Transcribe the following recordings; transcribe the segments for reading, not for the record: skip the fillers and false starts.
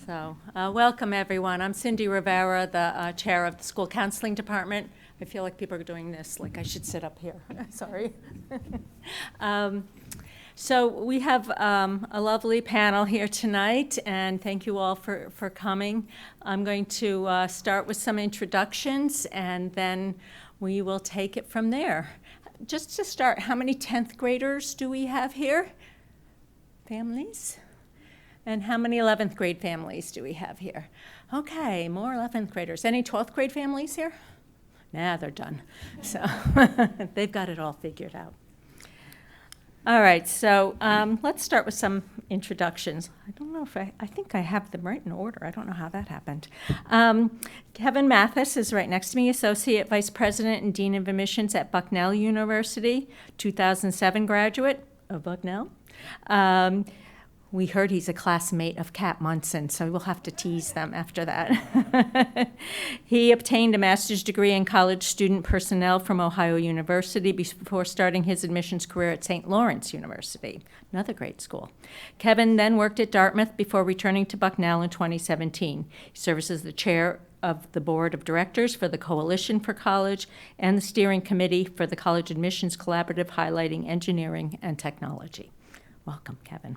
Welcome everyone. I'm Cindy Rivera, the chair of the school counseling department. I feel like people are doing this, like I should sit up here. Sorry. So we have a lovely panel here tonight, and thank you all for coming. I'm going to start with some introductions, and then we will take it from there. Just to start, how many 10th graders do we have here? Families? And how many 11th grade families do we have here? Okay, more 11th graders. Any 12th grade families here? Nah, they're done. So they've got it all figured out. All right, so let's start with some introductions. I don't know if I think I have them right in order. I don't know how that happened. Kevin Mathis is right next to me, Associate Vice President and Dean of Admissions at Bucknell University, 2007 graduate of Bucknell. We heard he's a classmate of Kat Munson, so we'll have to tease them after that. He obtained a master's degree in college student personnel from Ohio University before starting his admissions career at St. Lawrence University, another great school. Kevin then worked at Dartmouth before returning to Bucknell in 2017. He serves as the chair of the board of directors for the Coalition for College and the steering committee for the College Admissions Collaborative, highlighting engineering and technology. Welcome, Kevin.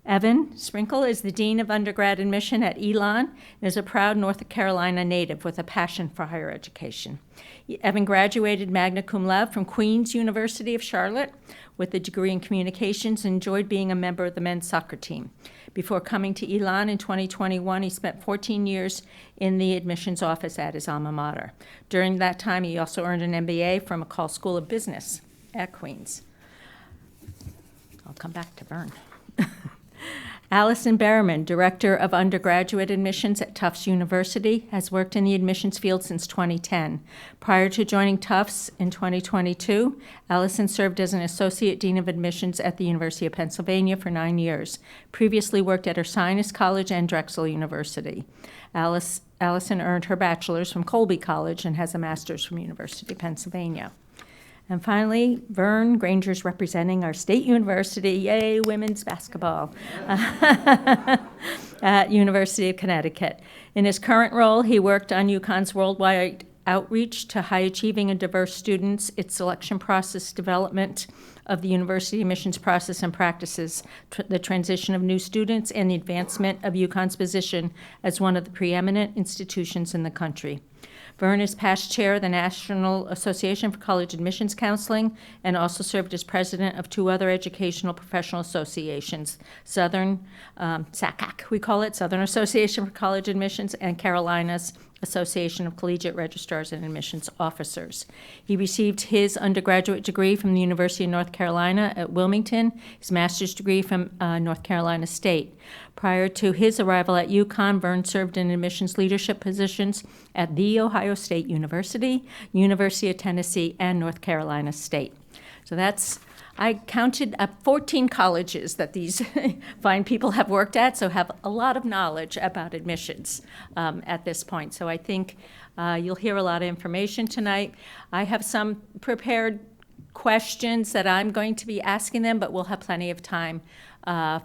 Evan Sprinkle is the Dean of Undergrad Admission at Elon and is a proud North Carolina native with a passion for higher education. Evan graduated magna cum laude from Queen's University of Charlotte with a degree in communications and enjoyed being a member of the men's soccer team. Before coming to Elon in 2021, he spent 14 years in the admissions office at his alma mater. During that time, he also earned an MBA from McCall School of Business at Queen's. I'll come back to Vern. Allison Berriman, Director of Undergraduate Admissions at Tufts University, has worked in the admissions field since 2010. Prior to joining Tufts in 2022, Allison served as an Associate Dean of Admissions at the University of Pennsylvania for 9 years. Previously worked at Ursinus College and Drexel University. Allison earned her bachelor's from Colby College and has a master's from University of Pennsylvania. And finally, Vern Granger's representing our state university, yay, women's basketball, at University of Connecticut. In his current role, he worked on UConn's worldwide outreach to high-achieving and diverse students, its selection process development of the university admissions process and practices, the transition of new students, and the advancement of UConn's position as one of the preeminent institutions in the country. Vern is past chair of the National Association for College Admissions Counseling and also served as president of 2 other educational professional associations, Southern, SACAC, we call it, Southern Association for College Admissions, and Carolina's Association of Collegiate Registrars and Admissions Officers. He received his undergraduate degree from the University of North Carolina at Wilmington, his master's degree from North Carolina State. Prior to his arrival at UConn, Vern served in admissions leadership positions at The Ohio State University, University of Tennessee, and North Carolina State. So I counted up 14 colleges that these fine people have worked at, so have a lot of knowledge about admissions at this point. So I think you'll hear a lot of information tonight. I have some prepared questions that I'm going to be asking them, but we'll have plenty of time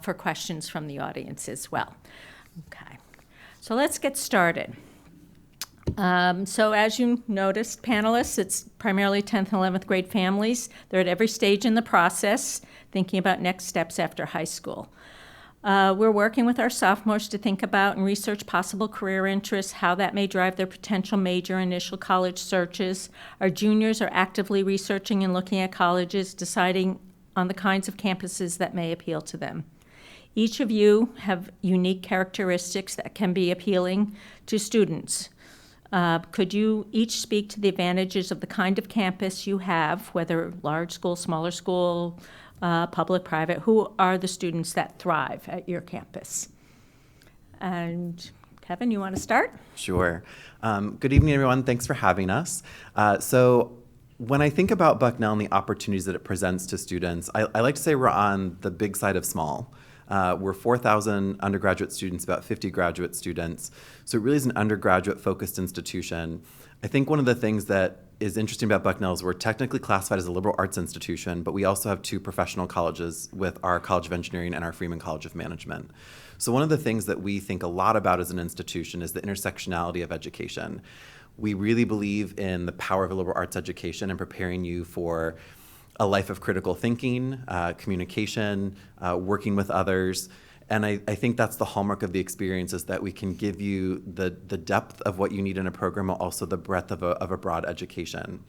for questions from the audience as well. Okay, so let's get started. So as you noticed, panelists, it's primarily 10th and 11th grade families. They're at every stage in the process, thinking about next steps after high school. We're working with our sophomores to think about and research possible career interests, how that may drive their potential major initial college searches. Our juniors are actively researching and looking at colleges, deciding on the kinds of campuses that may appeal to them. Each of you have unique characteristics that can be appealing to students. Could you each speak to the advantages of the kind of campus you have, whether large school, smaller school, public, private? Who are the students that thrive at your campus? And Kevin, you want to start? Sure. Good evening, everyone. Thanks for having us. So when I think about Bucknell and the opportunities that it presents to students, I like to say we're on the big side of small. We're 4,000 undergraduate students, about 50 graduate students. So it really is an undergraduate-focused institution. I think one of the things that is interesting about Bucknell is we're technically classified as a liberal arts institution, but we also have 2 professional colleges with our College of Engineering and our Freeman College of Management. So one of the things that we think a lot about as an institution is the intersectionality of education. We really believe in the power of a liberal arts education and preparing you for a life of critical thinking, communication, working with others. And I think that's the hallmark of the experience, is that we can give you the depth of what you need in a program, while also the breadth of a broad education.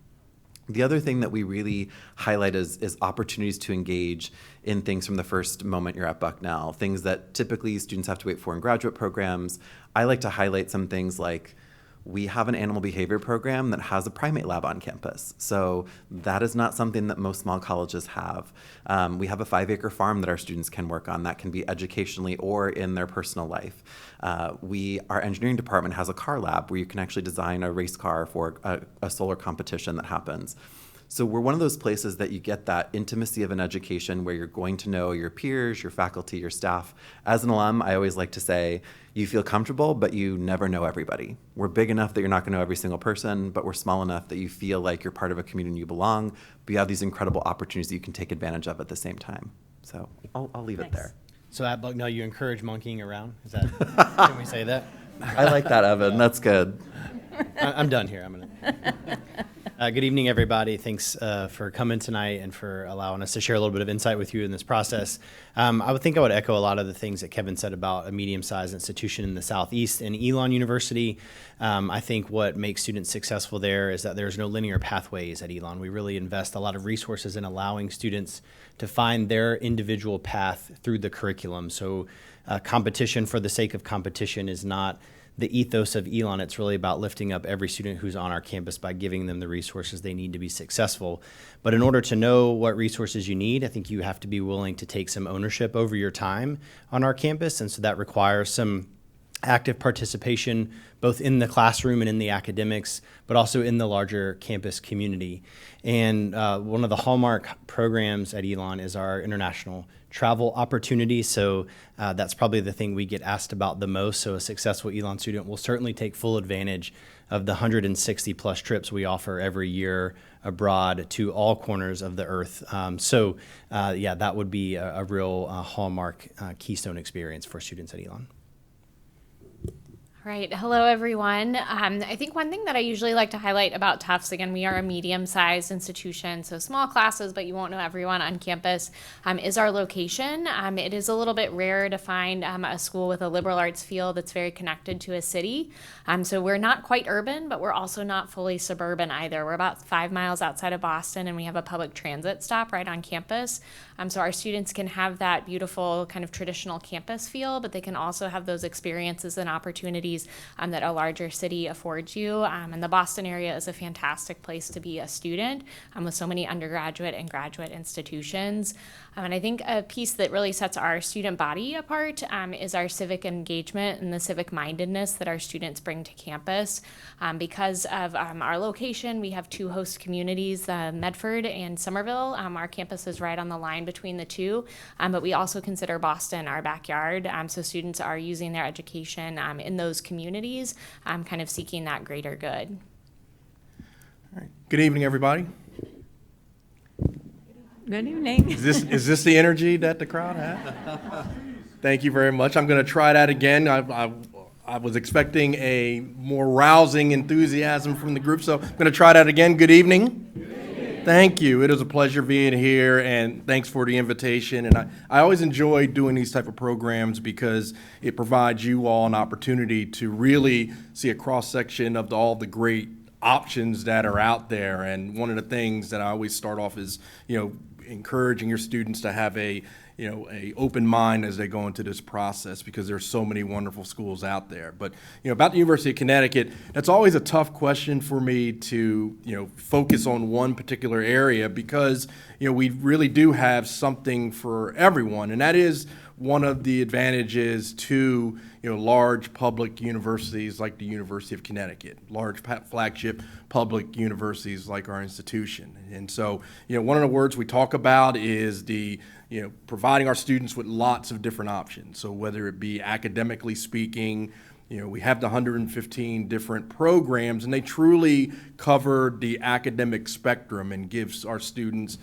The other thing that we really highlight is opportunities to engage in things from the first moment you're at Bucknell, things that typically students have to wait for in graduate programs. I like to highlight some things like we have an animal behavior program that has a primate lab on campus. So that is not something that most small colleges have. We have a 5-acre farm that our students can work on that can be educationally or in their personal life. Our engineering department has a car lab where you can actually design a race car for a solar competition that happens. So we're one of those places that you get that intimacy of an education where you're going to know your peers, your faculty, your staff. As an alum, I always like to say, you feel comfortable, but you never know everybody. We're big enough that you're not going to know every single person, but we're small enough that you feel like you're part of a community and you belong, but you have these incredible opportunities that you can take advantage of at the same time. So I'll leave it there. So at Bucknell, you encourage monkeying around? Is that, can we say that? I like that, Evan. That's good. I'm done here. Good evening, everybody. Thanks for coming tonight and for allowing us to share a little bit of insight with you in this process. I would echo a lot of the things that Kevin said about a medium-sized institution in the Southeast and Elon University. I think what makes students successful there is that there's no linear pathways at Elon. We really invest a lot of resources in allowing students to find their individual path through the curriculum. So competition for the sake of competition is not the ethos of Elon. It's really about lifting up every student who's on our campus by giving them the resources they need to be successful. But in order to know what resources you need, I think you have to be willing to take some ownership over your time on our campus. And so that requires some active participation both in the classroom and in the academics, but also in the larger campus community. And one of the hallmark programs at Elon is our international travel opportunity. So that's probably the thing we get asked about the most. So a successful Elon student will certainly take full advantage of the 160 plus trips we offer every year abroad to all corners of the earth. That would be a real hallmark keystone experience for students at Elon. Right. Hello, everyone. I think one thing that I usually like to highlight about Tufts, again, we are a medium-sized institution, so small classes, but you won't know everyone on campus, is our location. It is a little bit rare to find a school with a liberal arts field that's very connected to a city. So we're not quite urban, but we're also not fully suburban either. We're about 5 miles outside of Boston, and we have a public transit stop right on campus. So our students can have that beautiful kind of traditional campus feel, but they can also have those experiences and opportunities that a larger city affords you. And the Boston area is a fantastic place to be a student with so many undergraduate and graduate institutions. And I think a piece that really sets our student body apart is our civic engagement and the civic mindedness that our students bring to campus. Because of our location, we have 2 host communities, Medford and Somerville. Our campus is right on the line between the 2, but we also consider Boston our backyard. So students are using their education in those communities, kind of seeking that greater good. All right. Good evening, everybody. Good evening. Is this the energy that the crowd has? Thank you very much. I'm going to try that again. I was expecting a more rousing enthusiasm from the group, so I'm going to try that again. Good evening. Thank you. It is a pleasure being here, and thanks for the invitation. And I always enjoy doing these type of programs because it provides you all an opportunity to really see a cross-section of all the great options that are out there. And one of the things that I always start off is, encouraging your students to have a open mind as they go into this process, because there's so many wonderful schools out there. But about the University of Connecticut, that's always a tough question for me to focus on one particular area, because we really do have something for everyone, and that is one of the advantages to large public universities like the University of Connecticut, large flagship public universities like our institution. And so one of the words we talk about is the providing our students with lots of different options. So whether it be academically speaking, we have the 115 different programs, and they truly cover the academic spectrum and gives our students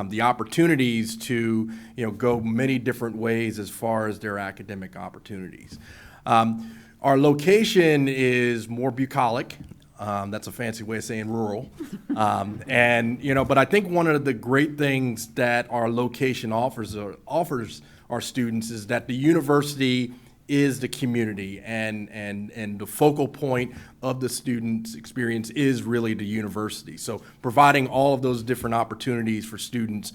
the opportunities to go many different ways as far as their academic opportunities. Our location is more bucolic. That's a fancy way of saying rural. But I think one of the great things that our location offers our students is that the university is the community, and the focal point of the student's experience is really the university. So providing all of those different opportunities for students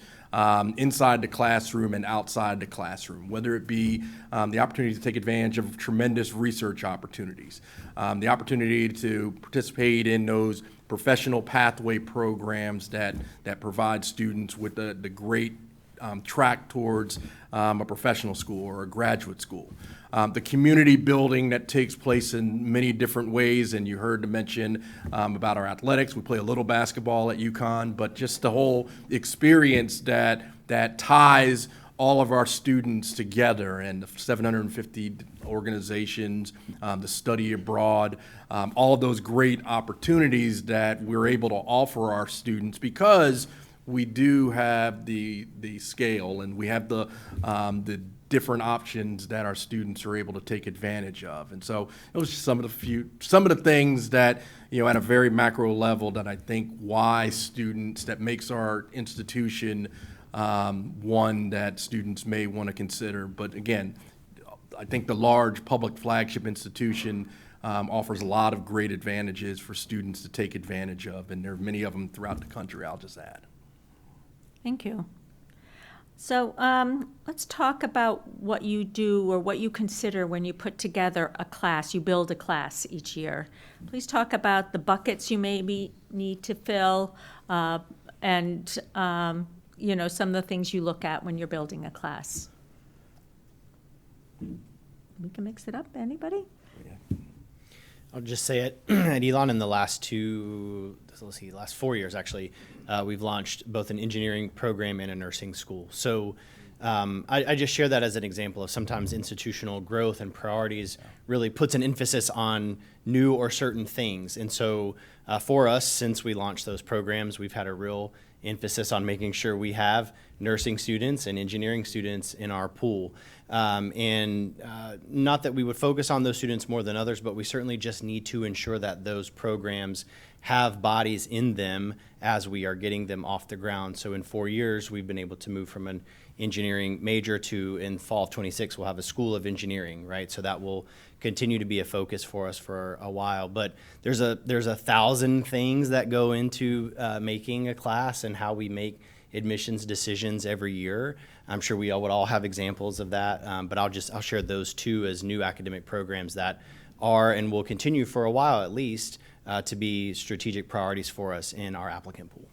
inside the classroom and outside the classroom, whether it be the opportunity to take advantage of tremendous research opportunities, the opportunity to participate in those professional pathway programs that provide students with the great track towards a professional school or a graduate school. The community building that takes place in many different ways, and you heard to mention about our athletics. We play a little basketball at UConn, but just the whole experience that ties all of our students together, and the 750 organizations, the study abroad, all of those great opportunities that we're able to offer our students because we do have the scale, and we have the different options that our students are able to take advantage of. And so it was just some of the things that at a very macro level that I think that makes our institution one that students may want to consider. But again, I think the large public flagship institution offers a lot of great advantages for students to take advantage of, and there are many of them throughout the country, I'll just add. Thank you. So let's talk about what you do or what you consider when you put together a class, you build a class each year. Please talk about the buckets you maybe need to fill and some of the things you look at when you're building a class. We can mix it up. Anybody? I'll just say it. At Elon, in the last 4 years, actually, we've launched both an engineering program and a nursing school. So I just share that as an example of sometimes institutional growth and priorities really puts an emphasis on new or certain things. And so for us, since we launched those programs, we've had a real emphasis on making sure we have nursing students and engineering students in our pool. Not that we would focus on those students more than others, but we certainly just need to ensure that those programs have bodies in them as we are getting them off the ground. So in 4 years, we've been able to move from an engineering major to, in fall of 26, we'll have a school of engineering, right? So that will continue to be a focus for us for a while. But there's 1,000 things that go into making a class and how we make admissions decisions every year. I'm sure we would all have examples of that, but I'll share those two as new academic programs that are and will continue for a while at least to be strategic priorities for us in our applicant pool.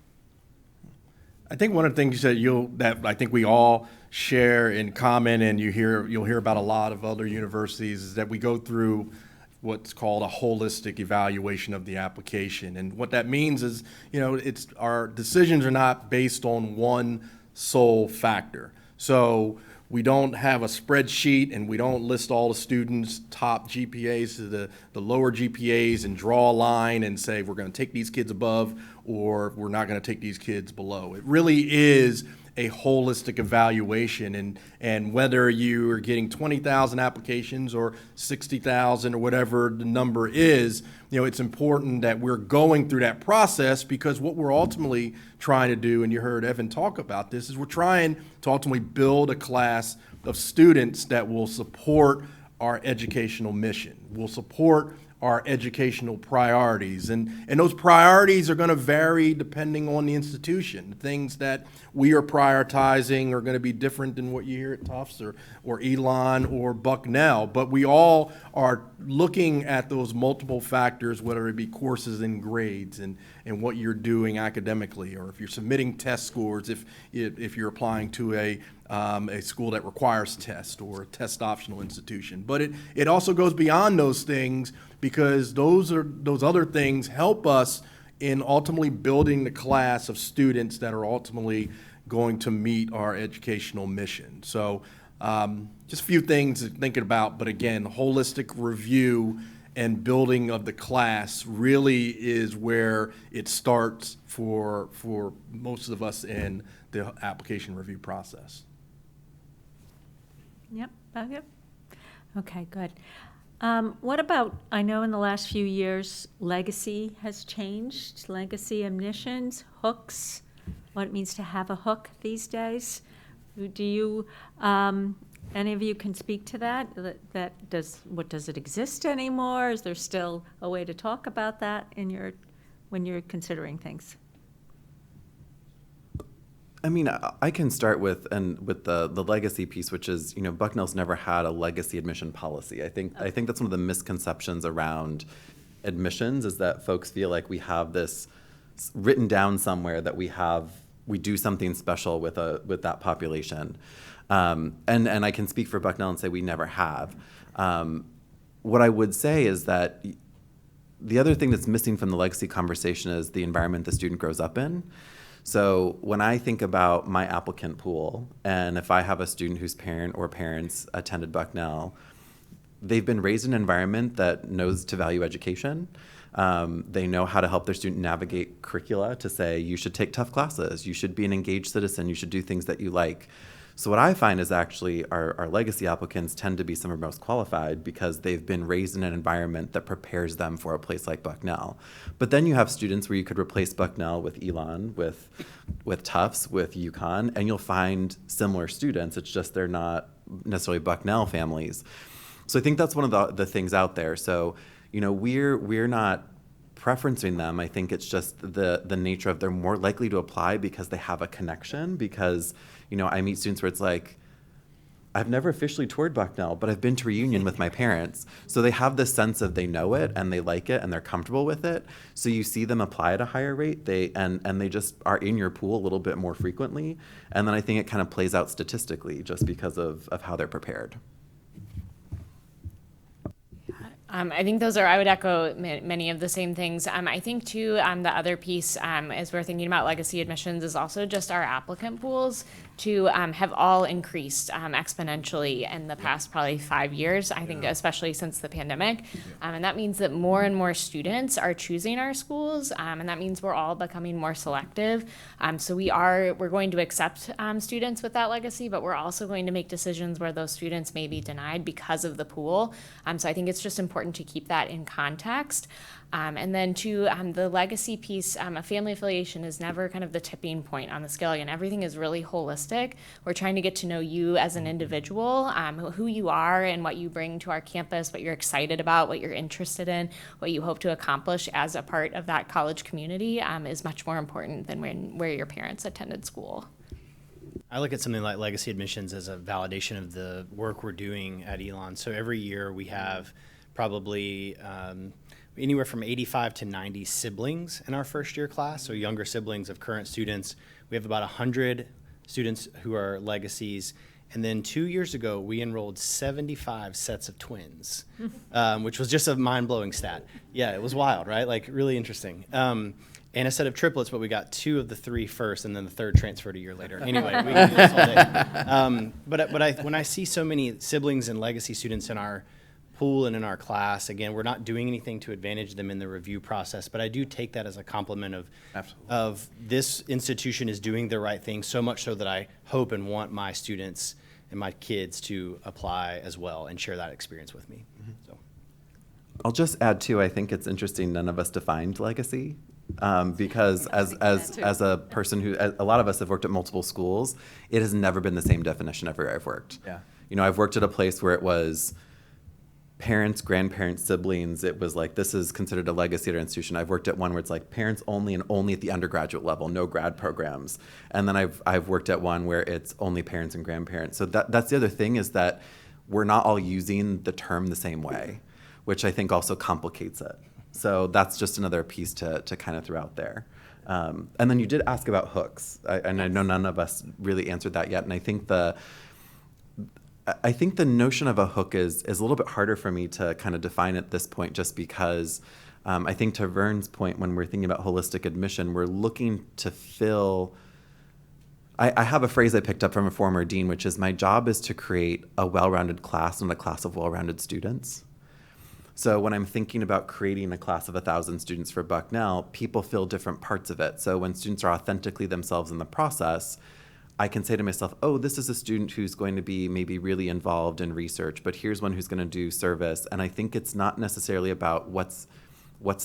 I think one of the things that I think we all share in common, and you'll hear about a lot of other universities, is that we go through what's called a holistic evaluation of the application. And what that means is, it's our decisions are not based on one sole factor. So we don't have a spreadsheet and we don't list all the students' top GPAs to the lower GPAs and draw a line and say we're going to take these kids above or we're not going to take these kids below. It really is a holistic evaluation, and whether you are getting 20,000 applications or 60,000 or whatever the number is, it's important that we're going through that process, because what we're ultimately trying to do, and you heard Evan talk about this, is we're trying to ultimately build a class of students that will support our educational mission, will support our educational priorities. And those priorities are going to vary depending on the institution. The things that we are prioritizing are going to be different than what you hear at Tufts or Elon or Bucknell. But we all are looking at those multiple factors, whether it be courses and grades and what you're doing academically, or if you're submitting test scores, if you're applying to a a school that requires tests or a test optional institution. But it also goes beyond those things, because those other things help us in ultimately building the class of students that are ultimately going to meet our educational mission. So just a few things to think about, but again, holistic review and building of the class really is where it starts for most of us in the application review process. Yep, yep. Okay, good. What about, I know in the last few years, legacy has changed, legacy admissions, hooks, what it means to have a hook these days. Do you, any of you can speak to that? Does it exist anymore? Is there still a way to talk about that when you're considering things? I mean, I can start with the legacy piece, which is, Bucknell's never had a legacy admission policy. I think that's one of the misconceptions around admissions, is that folks feel like we have this written down somewhere that we do something special with that population. And I can speak for Bucknell and say we never have. What I would say is that the other thing that's missing from the legacy conversation is the environment the student grows up in. So when I think about my applicant pool, and if I have a student whose parent or parents attended Bucknell, they've been raised in an environment that knows to value education. They know how to help their student navigate curricula to say, you should take tough classes, you should be an engaged citizen, you should do things that you like. So what I find is actually our legacy applicants tend to be some of our most qualified because they've been raised in an environment that prepares them for a place like Bucknell. But then you have students where you could replace Bucknell with Elon, with Tufts, with UConn, and you'll find similar students. It's just they're not necessarily Bucknell families. So I think that's one of the things out there. So, we're not preferencing them. I think it's just the nature of they're more likely to apply because they have a connection, because I meet students where it's like, I've never officially toured Bucknell, but I've been to reunion with my parents. So they have this sense of they know it and they like it and they're comfortable with it. So you see them apply at a higher rate. They just are in your pool a little bit more frequently. And then I think it kind of plays out statistically just because of how they're prepared. I think I would echo many of the same things. I think too, the other piece, as we're thinking about legacy admissions, is also just our applicant pools to have all increased exponentially in the past probably 5 years, I think, especially since the pandemic. And that means that more and more students are choosing our schools, and that means we're all becoming more selective. So we're going to accept students with that legacy, but we're also going to make decisions where those students may be denied because of the pool. So I think it's just important to keep that in context. And then to the legacy piece, a family affiliation is never kind of the tipping point on the scale. Again, everything is really holistic. We're trying to get to know you as an individual, who you are and what you bring to our campus, what you're excited about, what you're interested in, what you hope to accomplish as a part of that college community is much more important than where your parents attended school. I look at something like legacy admissions as a validation of the work we're doing at Elon. So every year we have probably anywhere from 85 to 90 siblings in our first year class, so younger siblings of current students. We have about 100 students who are legacies. And then 2 years ago, we enrolled 75 sets of twins, which was just a mind-blowing stat. Yeah, it was wild, right? Like, really interesting. And a set of triplets, but we got 2 of the 3 first, and then the third transferred a year later. Anyway, we can do this all day. But when I see so many siblings and legacy students in our pool and in our class, again, we're not doing anything to advantage them in the review process, but I do take that as a compliment of this institution is doing the right thing, so much so that I hope and want my students and my kids to apply as well and share that experience with me. Mm-hmm. So, I'll just add too, I think it's interesting none of us defined legacy. Because as a person who, a lot of us have worked at multiple schools, it has never been the same definition everywhere I've worked. Yeah. I've worked at a place where it was parents, grandparents, siblings. It was like, this is considered a legacy at our institution. I've worked at one where it's like parents only and only at the undergraduate level, no grad programs. And then I've worked at one where it's only parents and grandparents. So that's the other thing, is that we're not all using the term the same way, which I think also complicates it. So that's just another piece to kind of throw out there. And then you did ask about hooks, and I know none of us really answered that yet. And I think the notion of a hook is a little bit harder for me to kind of define at this point, just because I think to Vern's point, when we're thinking about holistic admission, we're looking to fill. I have a phrase I picked up from a former dean, which is, my job is to create a well-rounded class and a class of well-rounded students. So when I'm thinking about creating a class of 1,000 students for Bucknell, people feel different parts of it. So when students are authentically themselves in the process, I can say to myself, oh, this is a student who's going to be maybe really involved in research, but here's one who's going to do service. And I think it's not necessarily about what's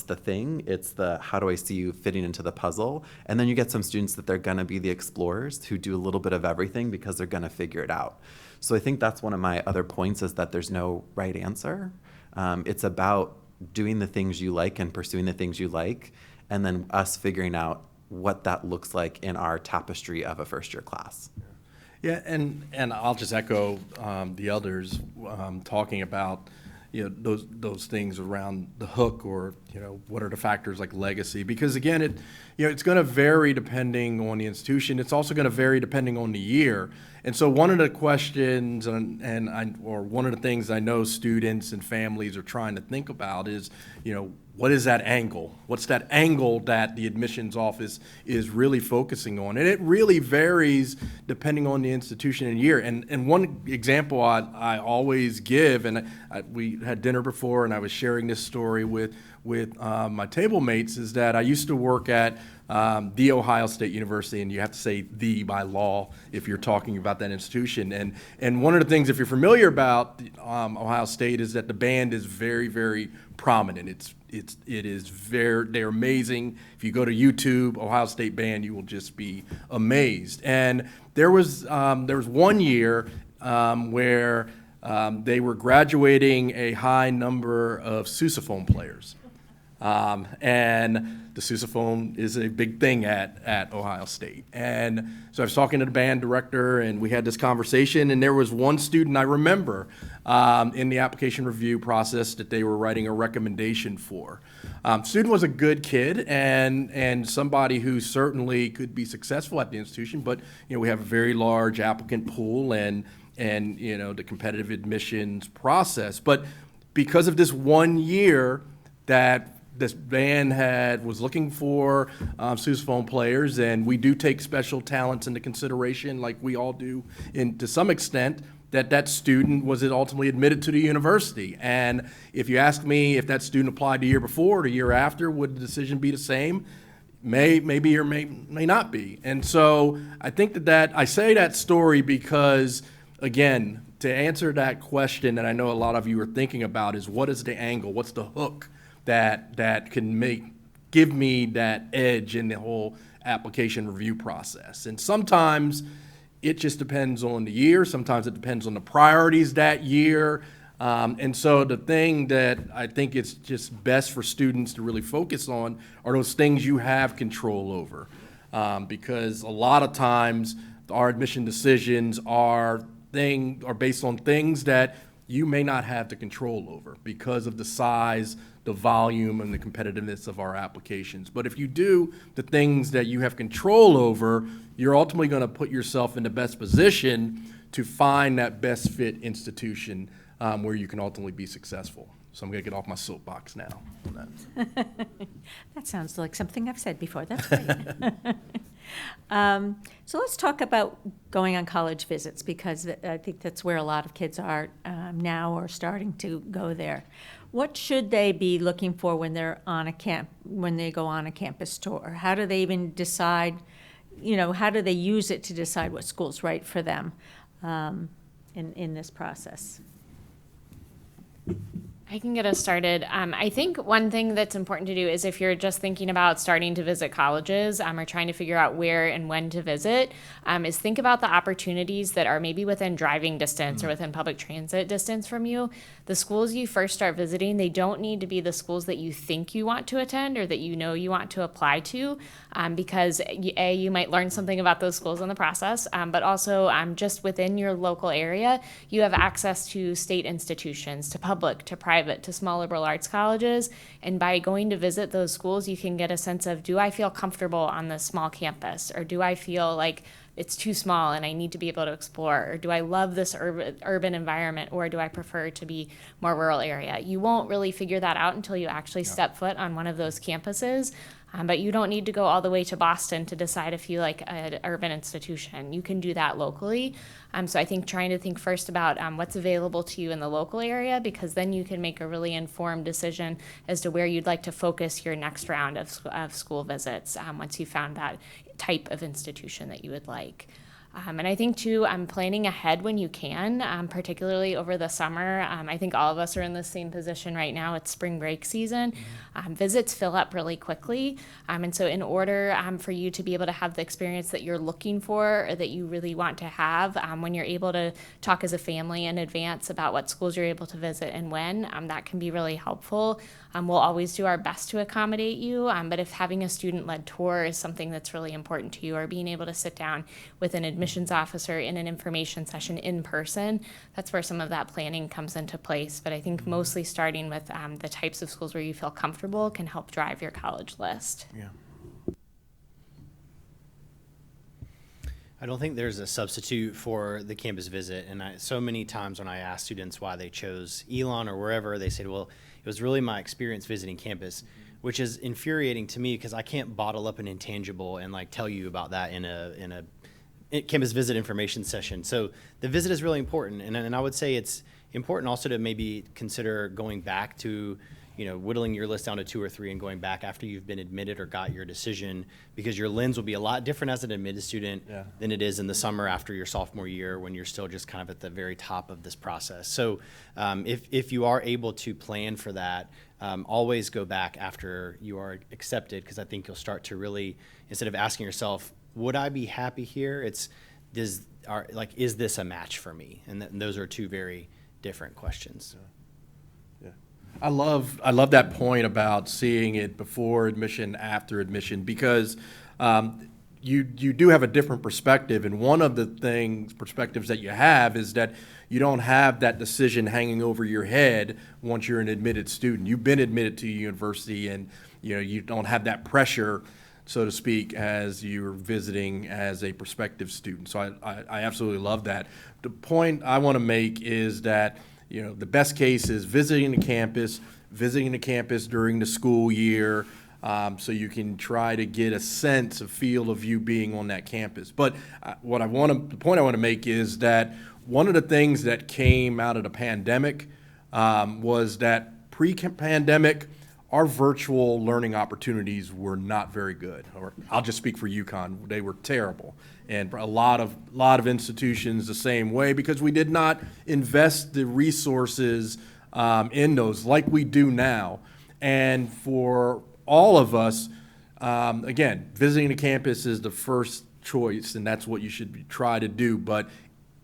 the thing, it's the how do I see you fitting into the puzzle. And then you get some students that they're going to be the explorers who do a little bit of everything because they're going to figure it out. So I think that's one of my other points, is that there's no right answer. It's about doing the things you like and pursuing the things you like, and then us figuring out what that looks like in our tapestry of a first-year class. Yeah, and I'll just echo the elders talking about, those things around the hook, or what are the factors like legacy, because again, it's going to vary depending on the institution. It's also going to vary depending on the year. And so one of the questions or one of the things I know students and families are trying to think about is, what is that angle? What's that angle that the admissions office is really focusing on? And it really varies depending on the institution and year. And one example I always give, and we had dinner before, and I was sharing this story with my table mates, is that I used to work at the Ohio State University, and you have to say "the" by law if you're talking about that institution. And one of the things, if you're familiar about Ohio State, is that the band is very, very prominent. They're amazing. If you go to YouTube, Ohio State band, you will just be amazed. And there was one year where they were graduating a high number of sousaphone players. And the sousaphone is a big thing at Ohio State. And so I was talking to the band director, and we had this conversation, and there was one student I remember in the application review process that they were writing a recommendation for. Student was a good kid and somebody who certainly could be successful at the institution, but we have a very large applicant pool and the competitive admissions process. But because of this one year that this band was looking for sousaphone players, and we do take special talents into consideration, like we all do to some extent, that student was ultimately admitted to the university. And if you ask me if that student applied the year before or the year after, would the decision be the same? Maybe or may not be. And so I think that I say that story because, again, to answer that question that I know a lot of you are thinking about is, what is the angle? What's the hook that can give me that edge in the whole application review process? And sometimes it just depends on the year. Sometimes it depends on the priorities that year. And so the thing that I think it's just best for students to really focus on are those things you have control over. Because a lot of times our admission decisions are based on things that you may not have the control over because of the size, the volume, and the competitiveness of our applications. But if you do the things that you have control over, you're ultimately going to put yourself in the best position to find that best fit institution where you can ultimately be successful. So I'm going to get off my soapbox now on that. That sounds like something I've said before. That's great. So let's talk about going on college visits, because I think that's where a lot of kids are now, or starting to go there. What should they be looking for when they're on when they go on a campus tour? How do they even decide? How do they use it to decide what school's right for them in this process? I can get us started. I think one thing that's important to do is, if you're just thinking about starting to visit colleges or trying to figure out where and when to visit, is think about the opportunities that are maybe within driving distance or within public transit distance from you. The schools you first start visiting, they don't need to be the schools that you think you want to attend or that you want to apply to, because you might learn something about those schools in the process, but also just within your local area, you have access to state institutions, to public, to private private to small liberal arts colleges. And by going to visit those schools, you can get a sense of, do I feel comfortable on this small campus? Or do I feel like it's too small and I need to be able to explore? Or do I love this urban environment, or do I prefer to be more rural area? You won't really figure that out until you actually step foot on one of those campuses. But you don't need to go all the way to Boston to decide if you like an urban institution. You can do that locally. So I think trying to think first about what's available to you in the local area, because then you can make a really informed decision as to where you'd like to focus your next round of school visits once you found that type of institution that you would like. And I think, too, planning ahead when you can, particularly over the summer. I think all of us are in the same position right now. It's spring break season. Visits fill up really quickly. And so in order for you to be able to have the experience that you're looking for or that you really want to have, when you're able to talk as a family in advance about what schools you're able to visit and when, that can be really helpful. We'll always do our best to accommodate you, but if having a student-led tour is something that's really important to you, or being able to sit down with an admissions officer in an information session in person, that's where some of that planning comes into place. But I think mostly starting with the types of schools where you feel comfortable can help drive your college list. Yeah. I don't think there's a substitute for the campus visit. And so many times when I ask students why they chose Elon or wherever, they said, well, it was really my experience visiting campus, which is infuriating to me because I can't bottle up an intangible and like tell you about that in a campus visit information session. So the visit is really important. And I would say it's important also to maybe consider going back to, whittling your list down to 2 or 3 and going back after you've been admitted or got your decision, because your lens will be a lot different as an admitted student than it is in the summer after your sophomore year when you're still just kind of at the very top of this process. So if you are able to plan for that, always go back after you are accepted, because I think you'll start to really, instead of asking yourself, would I be happy here? Is this a match for me? And those are 2 very different questions. I love that point about seeing it before admission, after admission, because you do have a different perspective. And one of the perspectives that you have is that you don't have that decision hanging over your head once you're an admitted student. You've been admitted to a university, and you don't have that pressure, so to speak, as you're visiting as a prospective student. So I absolutely love that. The point I want to make is that the best case is visiting the campus during the school year, so you can try to get a sense, a feel of you being on that campus. But the point I want to make is that one of the things that came out of the pandemic was that pre-pandemic, our virtual learning opportunities were not very good. Or I'll just speak for UConn; they were terrible. And a lot of institutions the same way, because we did not invest the resources in those like we do now. And for all of us, again, visiting the campus is the first choice, and that's what you should try to do. But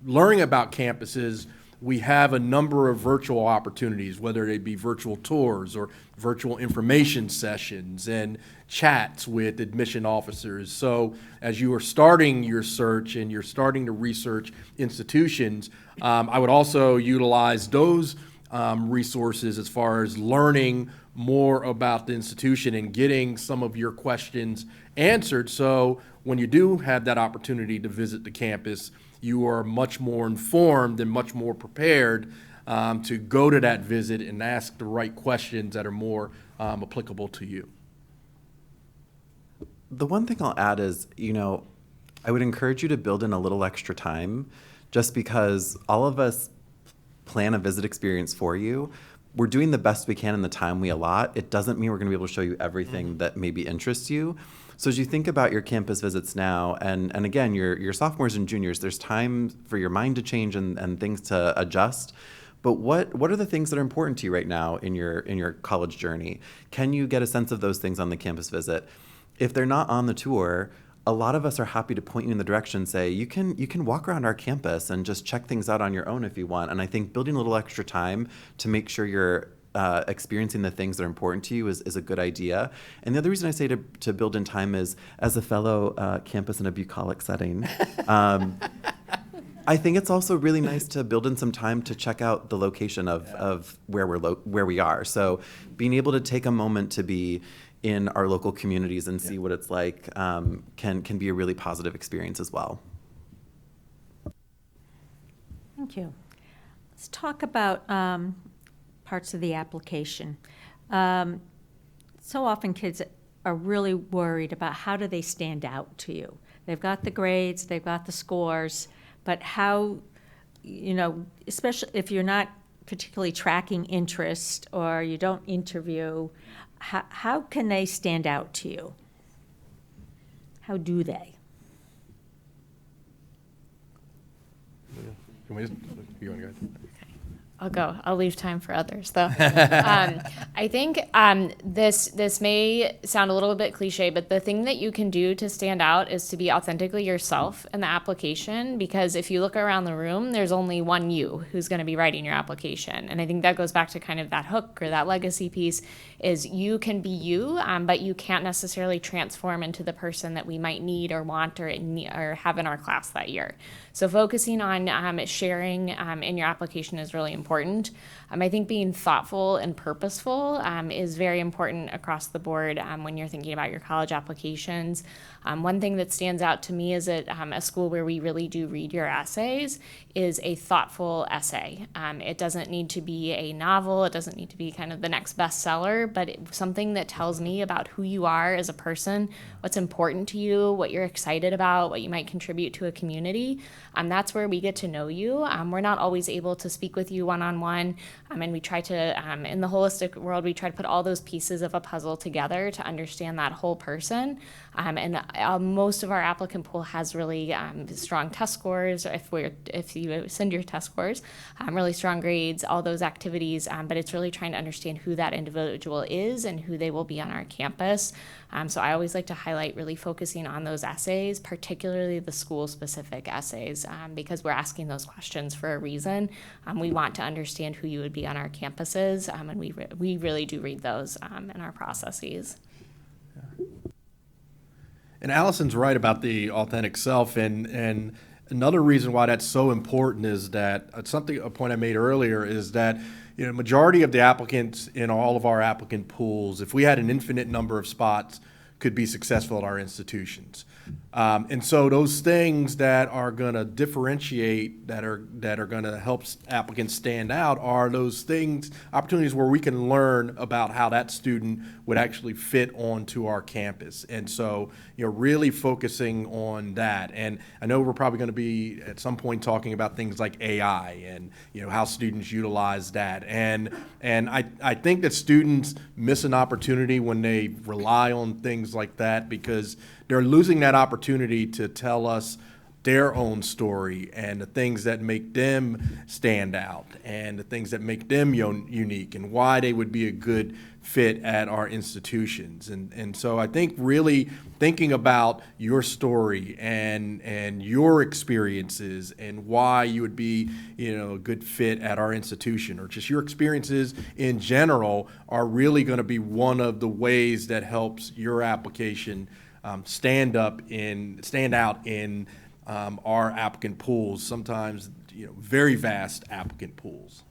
learning about campuses, we have a number of virtual opportunities, whether they be virtual tours or virtual information sessions and chats with admission officers. So as you are starting your search and you're starting to research institutions, I would also utilize those resources as far as learning more about the institution and getting some of your questions answered. So when you do have that opportunity to visit the campus, you are much more informed and much more prepared to go to that visit and ask the right questions that are more applicable to you. The one thing I'll add is, I would encourage you to build in a little extra time, just because all of us plan a visit experience for you. We're doing the best we can in the time we allot. It doesn't mean we're going to be able to show you everything that maybe interests you. So as you think about your campus visits now, and again, your sophomores and juniors, there's time for your mind to change and things to adjust. But what are the things that are important to you right now in your college journey? Can you get a sense of those things on the campus visit? If they're not on the tour, a lot of us are happy to point you in the direction, say, you can walk around our campus and just check things out on your own if you want. And I think building a little extra time to make sure you're experiencing the things that are important to you is a good idea. And the other reason I say to build in time is, as a fellow campus in a bucolic setting, I think it's also really nice to build in some time to check out the location of where where we are. So being able to take a moment to be in our local communities and see what it's like can be a really positive experience as well. Thank you. Let's talk about parts of the application. So often kids are really worried about how do they stand out to you. They've got the grades, they've got the scores, but how, especially if you're not particularly tracking interest or you don't interview, how can they stand out to you? How do they? You want to go ahead? I'll go. I'll leave time for others, though. I think this may sound a little bit cliche, but the thing that you can do to stand out is to be authentically yourself in the application, because if you look around the room, there's only one you who's going to be writing your application. And I think that goes back to kind of that hook or that legacy piece is you can be you, but you can't necessarily transform into the person that we might need or want or have in our class that year. So focusing on sharing in your application is really important. I think being thoughtful and purposeful is very important across the board when you're thinking about your college applications. One thing that stands out to me is at a school where we really do read your essays is a thoughtful essay. It doesn't need to be a novel. It doesn't need to be kind of the next bestseller, but something that tells me about who you are as a person, what's important to you, what you're excited about, what you might contribute to a community. That's where we get to know you. We're not always able to speak with you one-on-one, and we try to, in the holistic world, we try to put all those pieces of a puzzle together to understand that whole person. Most of our applicant pool has really strong test scores. If you send your test scores, really strong grades, all those activities. But it's really trying to understand who that individual is and who they will be on our campus. So I always like to highlight really focusing on those essays, particularly the school-specific essays, because we're asking those questions for a reason. We want to understand who you would be on our campuses, and we really do read those in our processes. And Allison's right about the authentic self, and another reason why that's so important is that a point I made earlier is that majority of the applicants in all of our applicant pools, if we had an infinite number of spots, could be successful at our institutions. And so those things that are going to differentiate, that are going to help applicants stand out, are those opportunities where we can learn about how that student would actually fit onto our campus. And so, really focusing on that. And I know we're probably going to be at some point talking about things like AI and how students utilize that. And I think that students miss an opportunity when they rely on things like that, because they're losing that opportunity to tell us their own story and the things that make them stand out and the things that make them unique and why they would be a good fit at our institutions. And so I think really thinking about your story and your experiences and why you would be a good fit at our institution, or just your experiences in general, are really going to be one of the ways that helps your application stand out in our applicant pools, sometimes very vast applicant pools.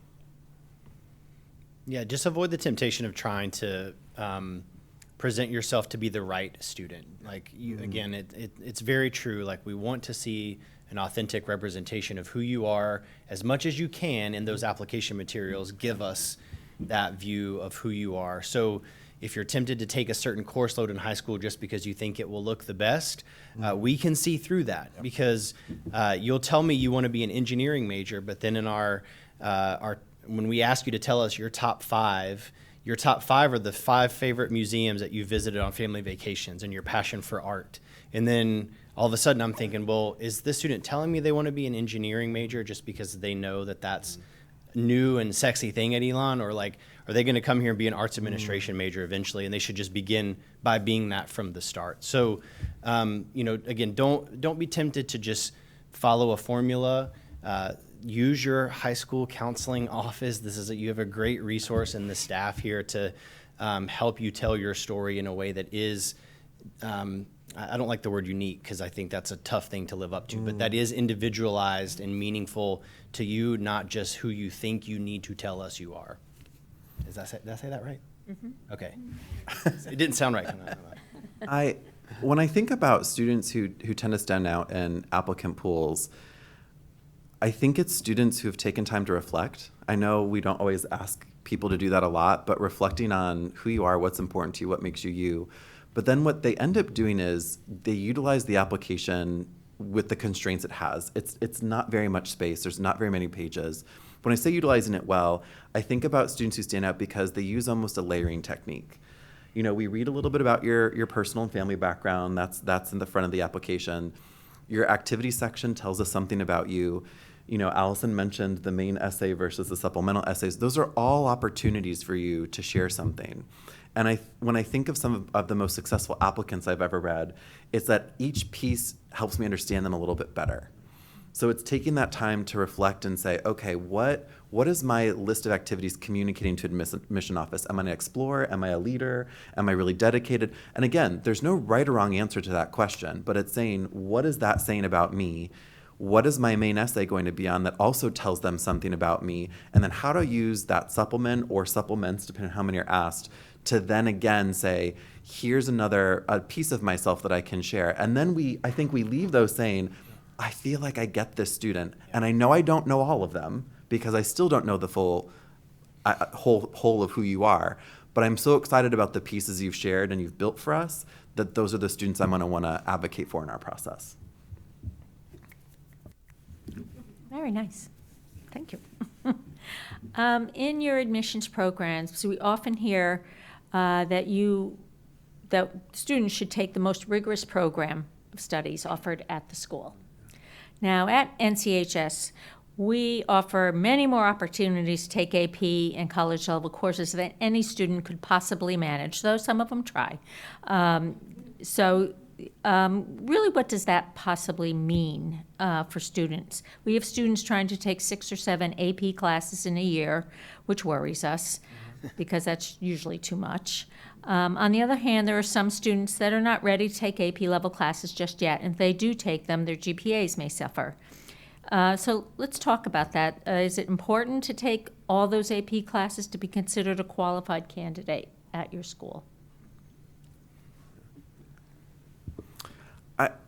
Yeah, just avoid the temptation of trying to present yourself to be the right student. Like again, it's very true. Like, we want to see an authentic representation of who you are as much as you can in those application materials. Give us that view of who you are. So if you're tempted to take a certain course load in high school just because you think it will look the best, we can see through that, because you'll tell me you want to be an engineering major, but then in our when we ask you to tell us your top five are the 5 favorite museums that you visited on family vacations and your passion for art. And then all of a sudden I'm thinking, well, is this student telling me they want to be an engineering major just because they know that that's new and sexy thing at Elon, or like, are they going to come here and be an arts administration major eventually, and they should just begin by being that from the start? So, again, don't be tempted to just follow a formula. Use your high school counseling office. You have a great resource in the staff here to help you tell your story in a way that is I don't like the word unique because I think that's a tough thing to live up to, but that is individualized and meaningful to you, not just who you think you need to tell us you are. Did I say that right? Mm-hmm. Okay. It didn't sound right. When I think about students who tend to stand out in applicant pools, I think it's students who have taken time to reflect. I know we don't always ask people to do that a lot, but reflecting on who you are, what's important to you, what makes you you. But then what they end up doing is they utilize the application with the constraints it has. It's not very much space. There's not very many pages. When I say utilizing it well, I think about students who stand out because they use almost a layering technique. You know, we read a little bit about your personal and family background. That's in the front of the application. Your activity section tells us something about you. You know, Allison mentioned the main essay versus the supplemental essays. Those are all opportunities for you to share something. And when I think of some of the most successful applicants I've ever read, it's that each piece helps me understand them a little bit better. So it's taking that time to reflect and say, okay, what is my list of activities communicating to admission office? Am I an explorer? Am I a leader? Am I really dedicated? And again, there's no right or wrong answer to that question, but it's saying, what is that saying about me? What is my main essay going to be on that also tells them something about me? And then how to use that supplement or supplements, depending on how many are asked, to then again say, here's a piece of myself that I can share. And then I think we leave those saying, I feel like I get this student. And I know I don't know all of them because I still don't know the full whole of who you are. But I'm so excited about the pieces you've shared and you've built for us that those are the students I'm going to want to advocate for in our process. Very nice. Thank you. In your admissions programs, so we often hear that students should take the most rigorous program of studies offered at the school. Now, at NCHS, we offer many more opportunities to take AP and college-level courses than any student could possibly manage, though some of them try. Really, what does that possibly mean for students? We have students trying to take 6 or 7 AP classes in a year, which worries us because that's usually too much. On the other hand, there are some students that are not ready to take AP level classes just yet, and if they do take them, their GPAs may suffer. So let's talk about that. Is it important to take all those AP classes to be considered a qualified candidate at your school?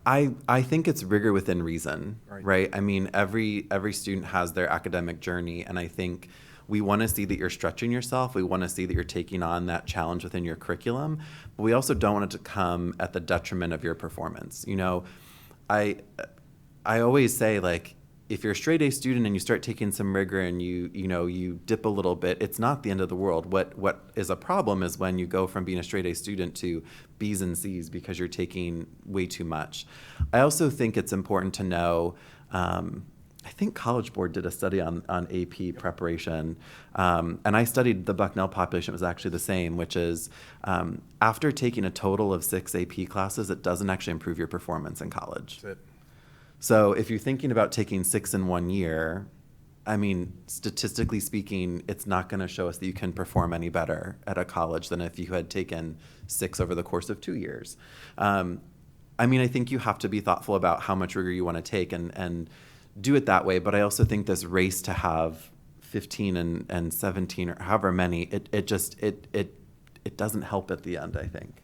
I think it's rigor within reason, Right. right? I mean, every student has their academic journey, and I think we want to see that you're stretching yourself. We want to see that you're taking on that challenge within your curriculum, but we also don't want it to come at the detriment of your performance. You know, I always say, like, if you're a straight A student and you start taking some rigor and you dip a little bit, it's not the end of the world. What is a problem is when you go from being a straight A student to B's and C's because you're taking way too much. I also think it's important to know, I think College Board did a study on AP preparation, and I studied the Bucknell population. It was actually the same, which is after taking a total of 6 AP classes, it doesn't actually improve your performance in college. That's it. So if you're thinking about taking 6 in 1 year, I mean, statistically speaking, it's not going to show us that you can perform any better at a college than if you had taken 6 over the course of 2 years. I mean, I think you have to be thoughtful about how much rigor you want to take and do it that way. But I also think this race to have 15 and 17 or however many, it doesn't help at the end, I think.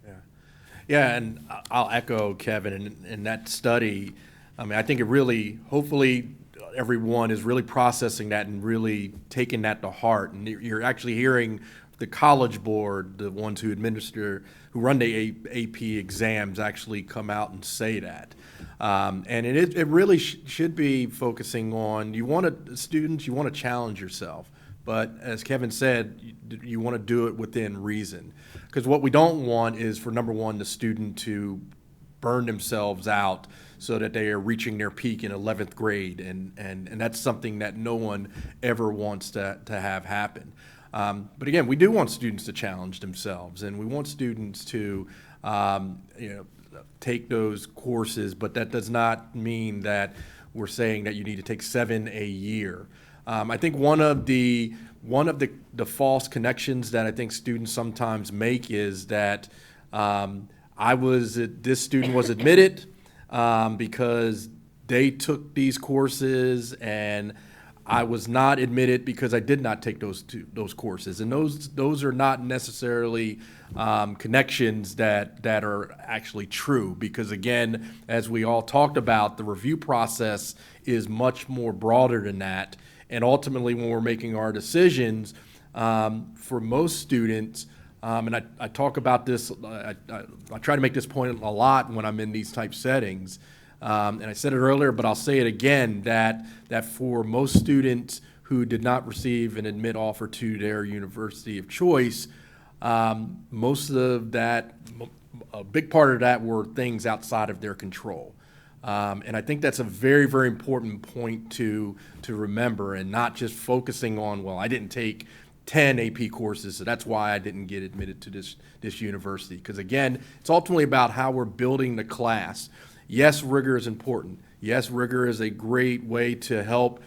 Yeah, and I'll echo Kevin in that study. I mean, I think it really, hopefully, everyone is really processing that and really taking that to heart. And you're actually hearing the College Board, the ones who run the AP exams, actually come out and say that. And it really should be focusing on, you want to challenge yourself. But as Kevin said, you want to do it within reason. Because what we don't want is for, number one, the student to burn themselves out so that they are reaching their peak in 11th grade. And that's something that no one ever wants to have happen. But again, we do want students to challenge themselves, and we want students to take those courses, but that does not mean that we're saying that you need to take 7 a year. I think one of the false connections that I think students sometimes make is that this student was admitted because they took these courses, and I was not admitted because I did not take those courses. And those are not necessarily connections that are actually true, because again, as we all talked about, the review process is much more broader than that. And ultimately, when we're making our decisions, for most students, and I talk about this, I try to make this point a lot when I'm in these type settings, and I said it earlier, but I'll say it again, that for most students who did not receive an admit offer to their university of choice, most of that, a big part of that were things outside of their control. And I think that's a very, very important point to remember, and not just focusing on, well, I didn't take 10 AP courses, so that's why I didn't get admitted to this university. Because again, it's ultimately about how we're building the class. Yes, rigor is important. Yes, rigor is a great way to help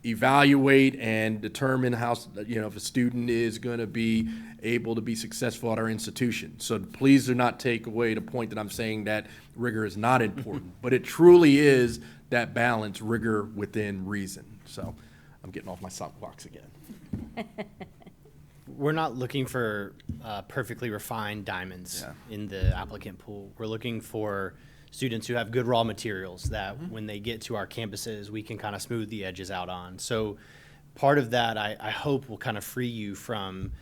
evaluate and determine how, if a student is going to be able to be successful at our institution. So please do not take away the point that I'm saying that rigor is not important, but it truly is that balance, rigor within reason. So I'm getting off my soapbox again. We're not looking for perfectly refined diamonds in the applicant pool. We're looking for students who have good raw materials that when they get to our campuses, we can kind of smooth the edges out on. So part of that, I hope, will kind of free you from,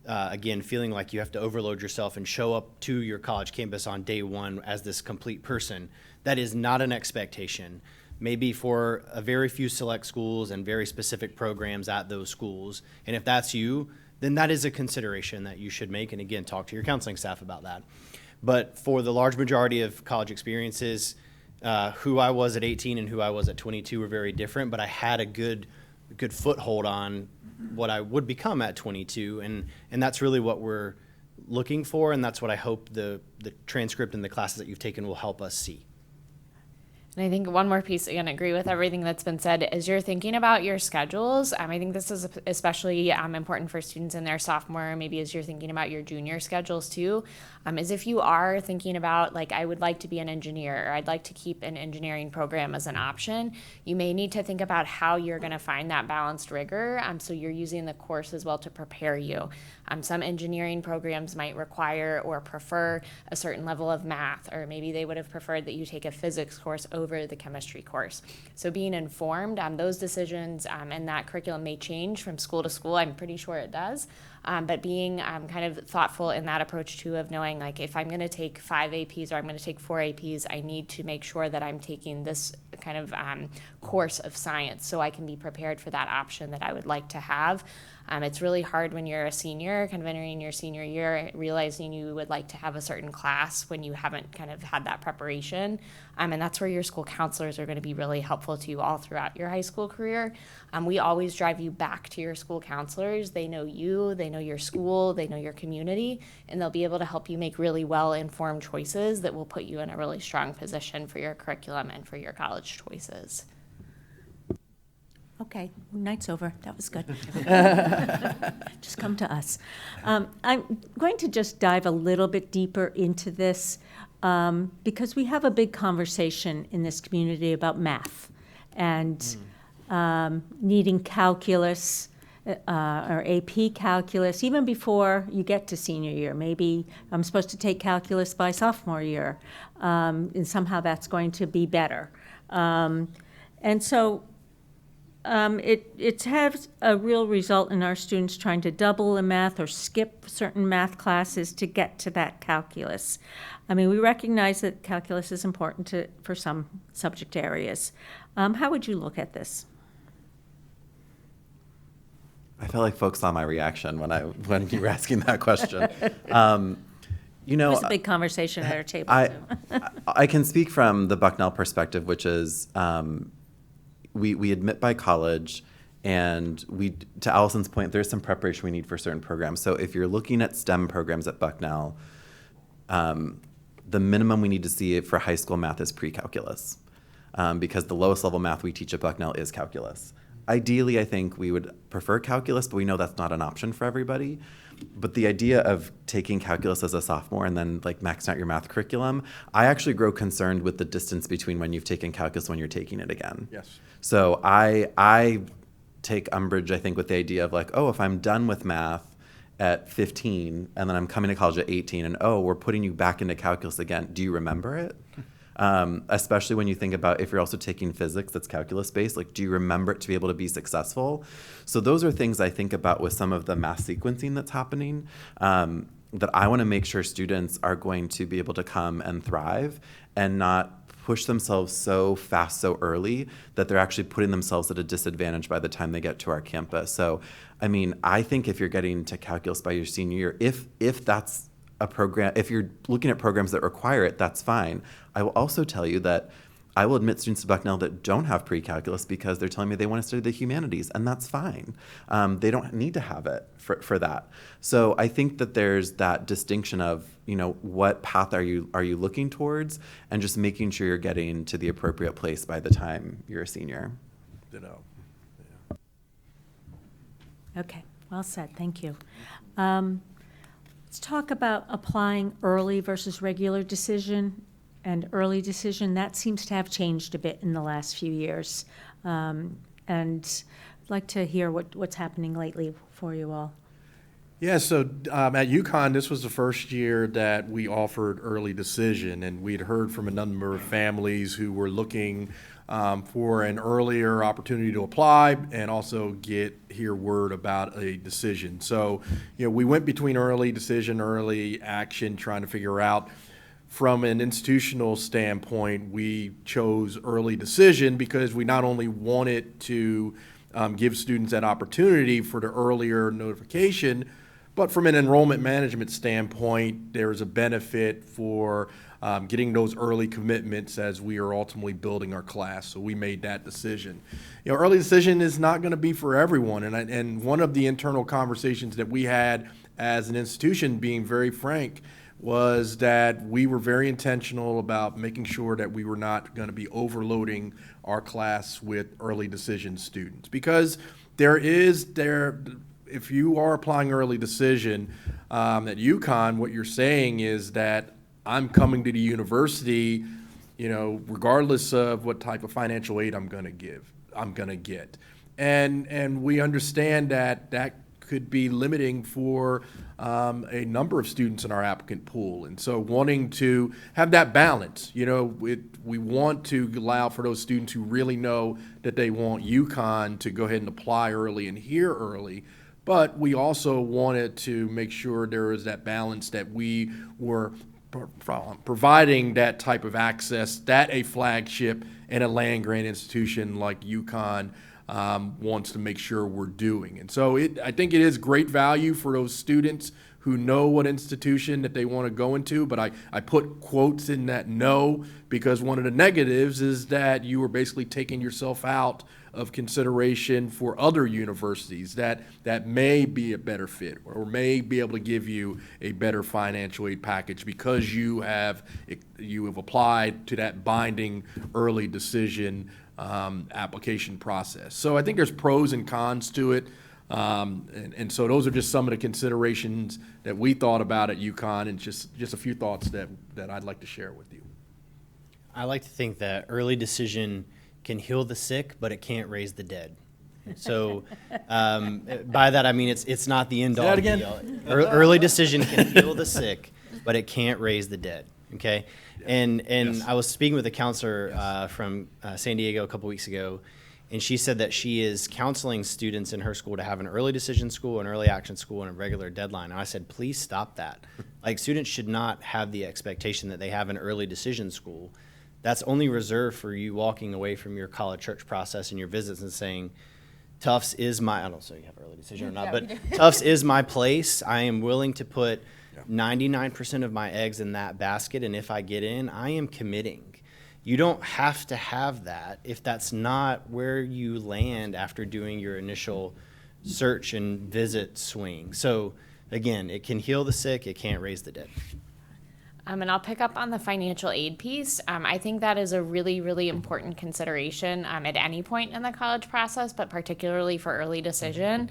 again, feeling like you have to overload yourself and show up to your college campus on day one as this complete person. That is not an expectation. Maybe for a very few select schools and very specific programs at those schools. And if that's you, then that is a consideration that you should make. And again, talk to your counseling staff about that. But for the large majority of college experiences, who I was at 18 and who I was at 22 were very different, but I had a good foothold on what I would become at 22. And that's really what we're looking for. And that's what I hope the transcript and the classes that you've taken will help us see. And I think one more piece, again, agree with everything that's been said, as you're thinking about your schedules. I think this is especially important for students in their sophomore, maybe as you're thinking about your junior schedules too, is if you are thinking about, like, I would like to be an engineer, or I'd like to keep an engineering program as an option, you may need to think about how you're going to find that balanced rigor, so you're using the course as well to prepare you. Some engineering programs might require or prefer a certain level of math, or maybe they would have preferred that you take a physics course over the chemistry course. So being informed on those decisions and that curriculum may change from school to school. I'm pretty sure it does. But being kind of thoughtful in that approach too, of knowing, like, if I'm going to take 5 APs or I'm going to take 4 APs, I need to make sure that I'm taking this kind of course of science so I can be prepared for that option that I would like to have. It's really hard when you're a senior, kind of entering your senior year, realizing you would like to have a certain class when you haven't kind of had that preparation. And that's where your school counselors are going to be really helpful to you all throughout your high school career. We always drive you back to your school counselors. They know you, they know your school, they know your community, and they'll be able to help you make really well-informed choices that will put you in a really strong position for your curriculum and for your college choices. Okay, night's over. That was good. Just come to us. I'm going to just dive a little bit deeper into this because we have a big conversation in this community about math and needing calculus or AP calculus even before you get to senior year. Maybe I'm supposed to take calculus by sophomore year, and somehow that's going to be better. And so it has a real result in our students trying to double in math or skip certain math classes to get to that calculus. I mean, we recognize that calculus is important for some subject areas. How would you look at this? I felt like folks saw my reaction when you were asking that question. It was a big conversation at our table. I can speak from the Bucknell perspective, which is we admit by college, and to Allison's point, there's some preparation we need for certain programs. So if you're looking at STEM programs at Bucknell, the minimum we need to see for high school math is pre-calculus, because the lowest level math we teach at Bucknell is calculus. Ideally, I think we would prefer calculus, but we know that's not an option for everybody. But the idea of taking calculus as a sophomore and then like maxing out your math curriculum, I actually grow concerned with the distance between when you've taken calculus and when you're taking it again. Yes. So I take umbrage, I think, with the idea of like, oh, if I'm done with math at 15 and then I'm coming to college at 18 and, oh, we're putting you back into calculus again, do you remember it? Especially when you think about if you're also taking physics that's calculus based, like do you remember it to be able to be successful? So those are things I think about with some of the math sequencing that's happening, that I want to make sure students are going to be able to come and thrive and not push themselves so fast so early that they're actually putting themselves at a disadvantage by the time they get to our campus. So I mean, I think if you're getting to calculus by your senior year, if that's a program, if you're looking at programs that require it, that's fine. I will also tell you that I will admit students to Bucknell that don't have pre-calculus because they're telling me they want to study the humanities, and that's fine. They don't need to have it for that. So I think that there's that distinction of, you know, what path are you looking towards, and just making sure you're getting to the appropriate place by the time you're a senior. Ditto. Okay, well said, thank you. Let's talk about applying early versus regular decision. And early decision, that seems to have changed a bit in the last few years. And I'd like to hear what's happening lately for you all. Yeah, so at UConn, this was the first year that we offered early decision, and we'd heard from a number of families who were looking for an earlier opportunity to apply and also hear word about a decision. So, you know, we went between early decision, early action, trying to figure out. From an institutional standpoint, we chose early decision because we not only wanted to give students that opportunity for the earlier notification, but from an enrollment management standpoint, there's a benefit for getting those early commitments as we are ultimately building our class. So we made that decision. You know, early decision is not going to be for everyone, and one of the internal conversations that we had as an institution, being very frank, was that we were very intentional about making sure that we were not going to be overloading our class with early decision students. Because if you are applying early decision at UConn, what you're saying is that I'm coming to the university, you know, regardless of what type of financial aid I'm going to get. And we understand that could be limiting for a number of students in our applicant pool. And so wanting to have that balance, you know, we want to allow for those students who really know that they want UConn to go ahead and apply early and hear early. But we also wanted to make sure there is that balance that we were providing that type of access that a flagship and a land-grant institution like UConn wants to make sure we're doing. And so I think it is great value for those students who know what institution that they want to go into, but I put quotes in that no, because one of the negatives is that you are basically taking yourself out of consideration for other universities that may be a better fit or may be able to give you a better financial aid package because you have applied to that binding early decision application process. So I think there's pros and cons to it. And so those are just some of the considerations that we thought about at UConn, and just a few thoughts that I'd like to share with you. I like to think that early decision can heal the sick, but it can't raise the dead. So by that I mean it's not the end all. Say that again? Early decision can heal the sick, but it can't raise the dead. Okay, and Yes. I was speaking with a counselor from San Diego a couple weeks ago, and she said that she is counseling students in her school to have an early decision school, an early action school, and a regular deadline. And I said, please stop that. Like, students should not have the expectation that they have an early decision school. That's only reserved for you walking away from your college search process and your visits and saying, Tufts is my, I don't know if you have early decision or not, but Tufts is my place. I am willing to put 99% of my eggs in that basket, and if I get in, I am committing. You don't have to have that if that's not where you land after doing your initial search and visit swing. So again, it can heal the sick, it can't raise the dead. And I'll pick up on the financial aid piece. I think that is a really, really important consideration at any point in the college process, but particularly for early decision.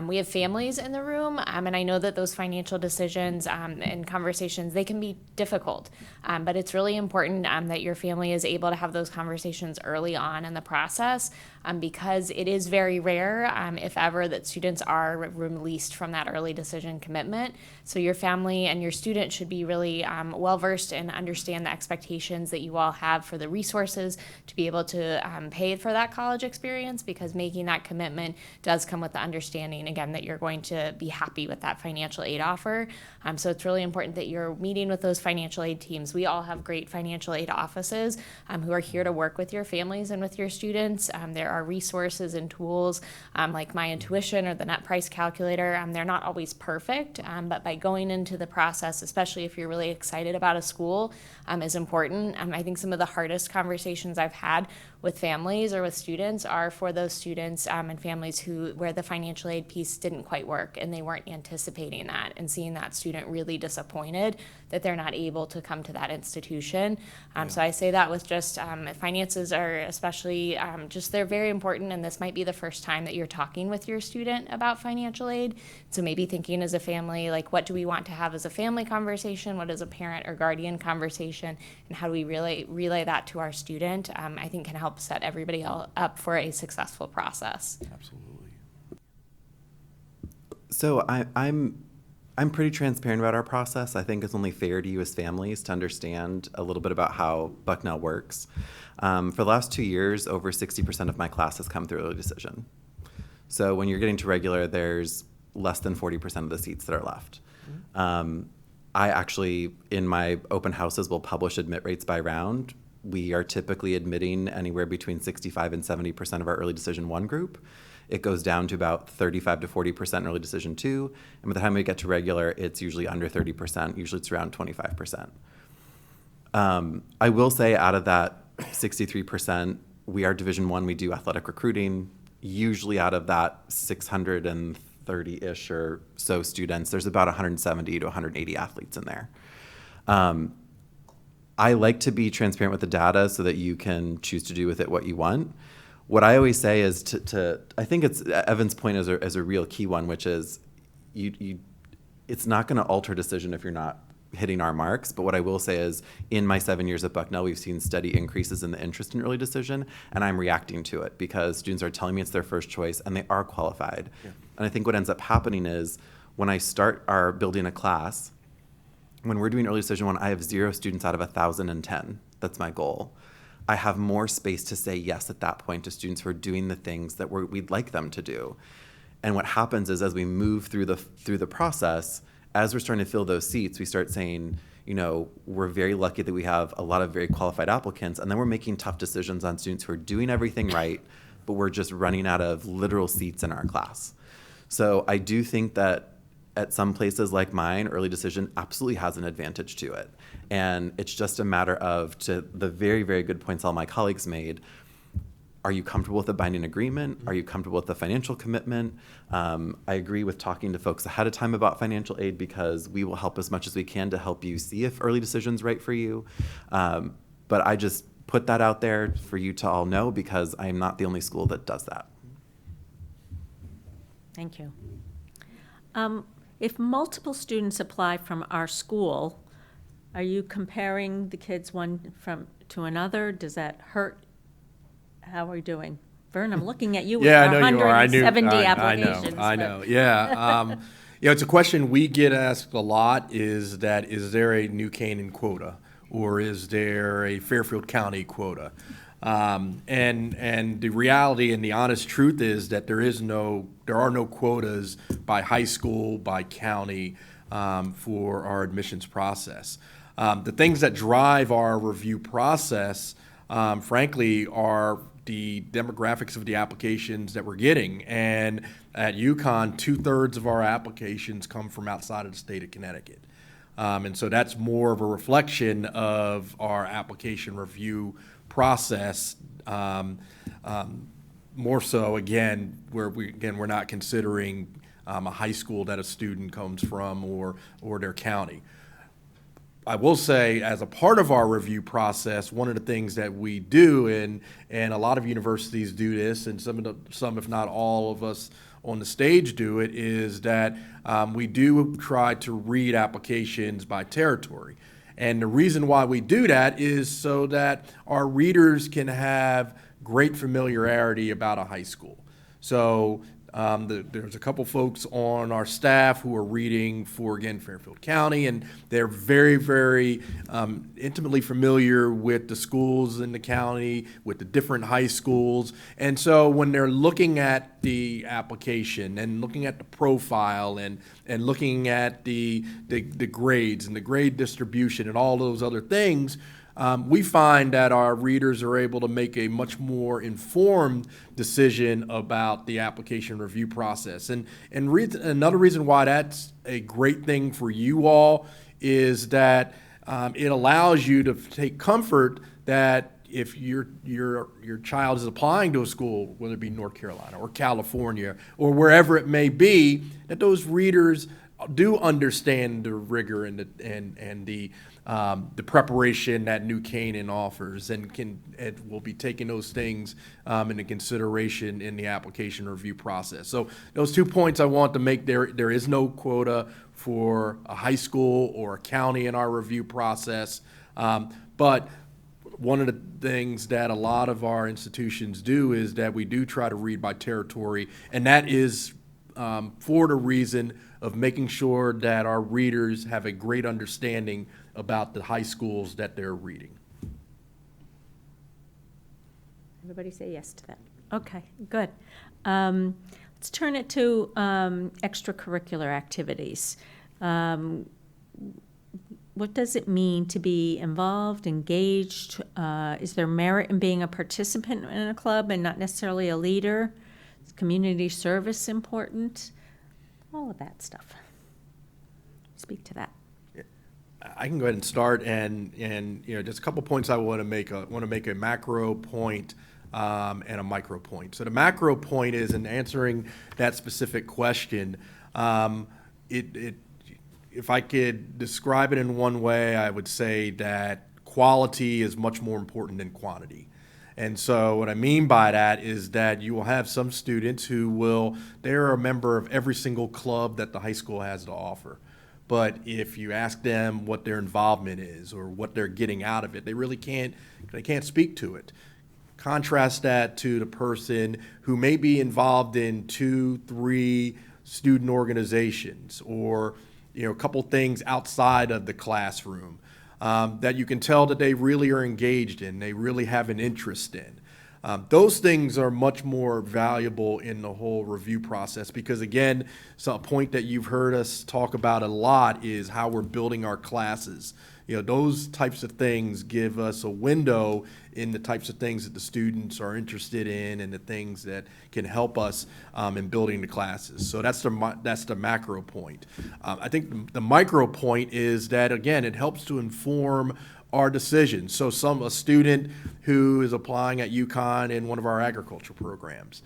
We have families in the room, and I know that those financial decisions and conversations, they can be difficult, but it's really important that your family is able to have those conversations early on in the process, because it is very rare, if ever, that students are released from that early decision commitment. So your family and your student should be really well-versed and understand the expectations that you all have for the resources to be able to pay for that college experience, because making that commitment does come with the understanding, again, that you're going to be happy with that financial aid offer. So it's really important that you're meeting with those financial aid teams. We all have great financial aid offices who are here to work with your families and with your students. There are resources and tools like My Intuition or the Net Price Calculator. They're not always perfect, but by going into the process, especially if you're really excited about a school, is important. I think some of the hardest conversations I've had with families or with students are for those students and families where the financial aid piece didn't quite work and they weren't anticipating that, and seeing that student really disappointed that they're not able to come to that institution. So I say that with just finances are especially just, they're very important, and this might be the first time that you're talking with your student about financial aid. So maybe thinking as a family, like, what do we want to have as a family conversation? What is a parent or guardian conversation? And how do we relay that to our student? I think can help set everybody up for a successful process. Absolutely. So I'm pretty transparent about our process. I think it's only fair to you as families to understand a little bit about how Bucknell works. For the last 2 years, over 60% of my class has come through early decision. So when you're getting to regular, there's less than 40% of the seats that are left. I actually, in my open houses, will publish admit rates by round. We are typically admitting anywhere between 65 and 70% of our early decision 1 group. It goes down to about 35 to 40% early decision 2. And by the time we get to regular, it's usually under 30%. Usually it's around 25%. I will say out of that 63%, we are Division 1, we do athletic recruiting. Usually out of that 630-ish or so students, there's about 170 to 180 athletes in there. I like to be transparent with the data so that you can choose to do with it what you want. What I always say is I think it's Evan's point is a real key one, which is it's not going to alter decision if you're not hitting our marks. But what I will say is, in my 7 years at Bucknell, we've seen steady increases in the interest in early decision, and I'm reacting to it because students are telling me it's their first choice and they are qualified. Yeah. And I think what ends up happening is when I start building a class, when we're doing early decision 1, I have 0 students out of 1,010. That's my goal. I have more space to say yes at that point to students who are doing the things that we'd like them to do. And what happens is, as we move through the process, as we're starting to fill those seats, we start saying, we're very lucky that we have a lot of very qualified applicants, and then we're making tough decisions on students who are doing everything right, but we're just running out of literal seats in our class. So I do think that at some places like mine, early decision absolutely has an advantage to it. And it's just a matter of, to the very, very good points all my colleagues made, are you comfortable with a binding agreement? Are you comfortable with the financial commitment? I agree with talking to folks ahead of time about financial aid, because we will help as much as we can to help you see if early decision's right for you. But I just put that out there for you to all know, because I am not the only school that does that. Thank you. If multiple students apply from our school, are you comparing the kids one to another? Does that hurt? How are we doing? Vern, I'm looking at you with Yeah, I know you are. 170 applications. I know. Yeah. It's a question we get asked a lot, is there a New Canaan quota, or is there a Fairfield County quota? And the reality and the honest truth is that there are no quotas by high school, by county, for our admissions process. The things that drive our review process, frankly, are the demographics of the applications that we're getting. And at UConn, 2/3 of our applications come from outside of the state of Connecticut. And so that's more of a reflection of our application review process. More so, again, we're not considering a high school that a student comes from or their county. I will say, as a part of our review process, one of the things that we do, and a lot of universities do this, and some if not all of us on the stage do it, is that we do try to read applications by territory. And the reason why we do that is so that our readers can have great familiarity about a high school. So there's a couple folks on our staff who are reading for, again, Fairfield County, and they're very, very intimately familiar with the schools in the county, with the different high schools. And so when they're looking at the application and looking at the profile and looking at the grades and the grade distribution and all those other things, we find that our readers are able to make a much more informed decision about the application review process. And another reason why that's a great thing for you all is that it allows you to take comfort that if your child is applying to a school, whether it be North Carolina or California or wherever it may be, that those readers do understand the rigor and the preparation that New Canaan offers, and will be taking those things into consideration in the application review process. So those 2 points I want to make. There is no quota for a high school or a county in our review process, but one of the things that a lot of our institutions do is that we do try to read by territory, and that is for the reason of making sure that our readers have a great understanding about the high schools that they're reading. Everybody say yes to that. Okay, good. Let's turn it to extracurricular activities. What does it mean to be involved, engaged? Is there merit in being a participant in a club and not necessarily a leader? Is community service important? All of that stuff. Speak to that. I can go ahead and start, and just a couple points I want to make. I want to make a macro point and a micro point. So the macro point is, in answering that specific question, if I could describe it in one way, I would say that quality is much more important than quantity. And so what I mean by that is that you will have some students who they're a member of every single club that the high school has to offer. But if you ask them what their involvement is or what they're getting out of it, they can't speak to it. Contrast that to the person who may be involved in 2, 3 student organizations, or a couple things outside of the classroom that you can tell that they really are engaged in, they really have an interest in. Those things are much more valuable in the whole review process because, again, so a point that you've heard us talk about a lot is how we're building our classes. Those types of things give us a window in the types of things that the students are interested in and the things that can help us in building the classes. So that's the macro point. I think the micro point is that, again, it helps to inform our decisions. So a student who is applying at UConn in one of our agriculture programs,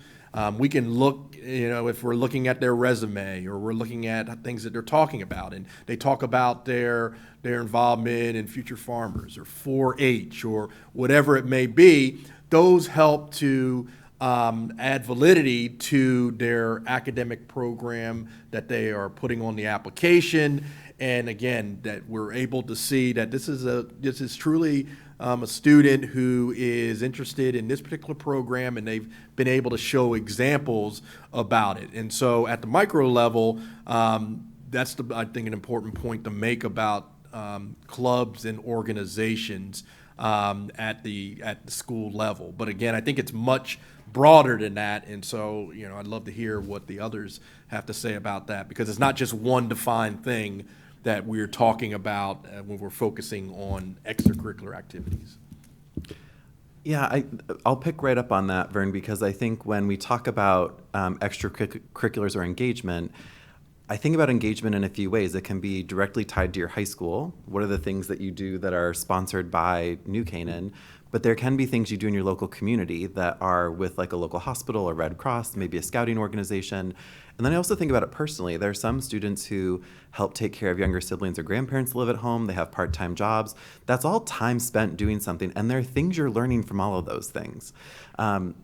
we can look, if we're looking at their resume or we're looking at things that they're talking about, and they talk about their involvement in Future Farmers or 4-H or whatever it may be, those help to add validity to their academic program that they are putting on the application. And again, that we're able to see that this is truly a student who is interested in this particular program, and they've been able to show examples about it. And so at the micro level, that's I think an important point to make about clubs and organizations at the school level. But again, I think it's much broader than that, and so I'd love to hear what the others have to say about that, because it's not just one defined thing that we're talking about when we're focusing on extracurricular activities. Yeah, I'll pick right up on that, Vern, because I think when we talk about extracurriculars or engagement, I think about engagement in a few ways. It can be directly tied to your high school. What are the things that you do that are sponsored by New Canaan? But there can be things you do in your local community that are with like a local hospital or Red Cross, maybe a scouting organization. And then I also think about it personally. There are some students who help take care of younger siblings or grandparents who live at home. They have part-time jobs. That's all time spent doing something. And there are things you're learning from all of those things.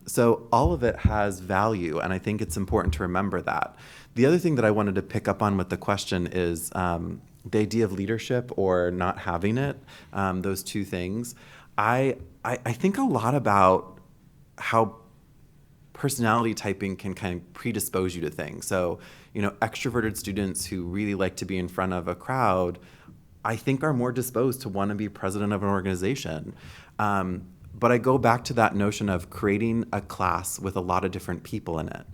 So all of it has value. And I think it's important to remember that. The other thing that I wanted to pick up on with the question is the idea of leadership or not having it, those two things. I think a lot about how personality typing can kind of predispose you to things. So, extroverted students who really like to be in front of a crowd, I think are more disposed to want to be president of an organization. But I go back to that notion of creating a class with a lot of different people in it.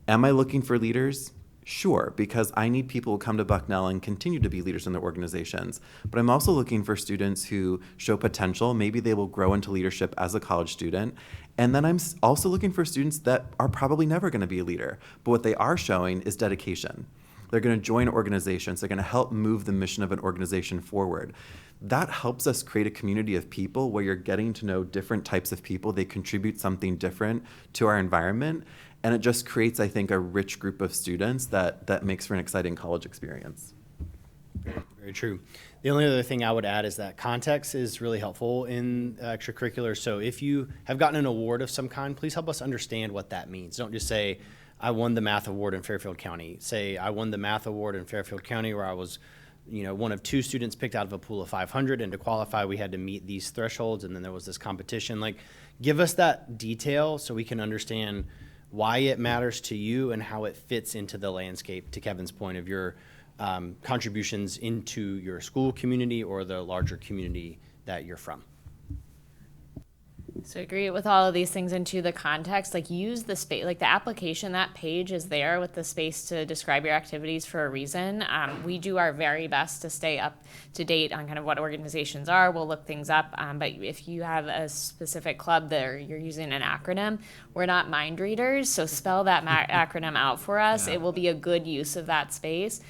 Am I looking for leaders? Sure, because I need people who come to Bucknell and continue to be leaders in their organizations. But I'm also looking for students who show potential. Maybe they will grow into leadership as a college student. And then I'm also looking for students that are probably never going to be a leader. But what they are showing is dedication. They're going to join organizations. They're going to help move the mission of an organization forward. That helps us create a community of people where you're getting to know different types of people. They contribute something different to our environment. And it just creates, I think, a rich group of students that makes for an exciting college experience. Very true. The only other thing I would add is that context is really helpful in extracurriculars. So if you have gotten an award of some kind, please help us understand what that means. Don't just say, I won the math award in Fairfield County. Say, I won the math award in Fairfield County where I was one of 2 students picked out of a pool of 500, and to qualify, we had to meet these thresholds, and then there was this competition. Like, give us that detail so we can understand why it matters to you and how it fits into the landscape, to Kevin's point, of your contributions into your school community or the larger community that you're from. So I agree with all of these things into the context, like use the space, like the application, that page is there with the space to describe your activities for a reason. We do our very best to stay up to date on kind of what organizations are. We'll look things up. But if you have a specific club that you're using an acronym, we're not mind readers. So spell that acronym out for us. It will be a good use of that space.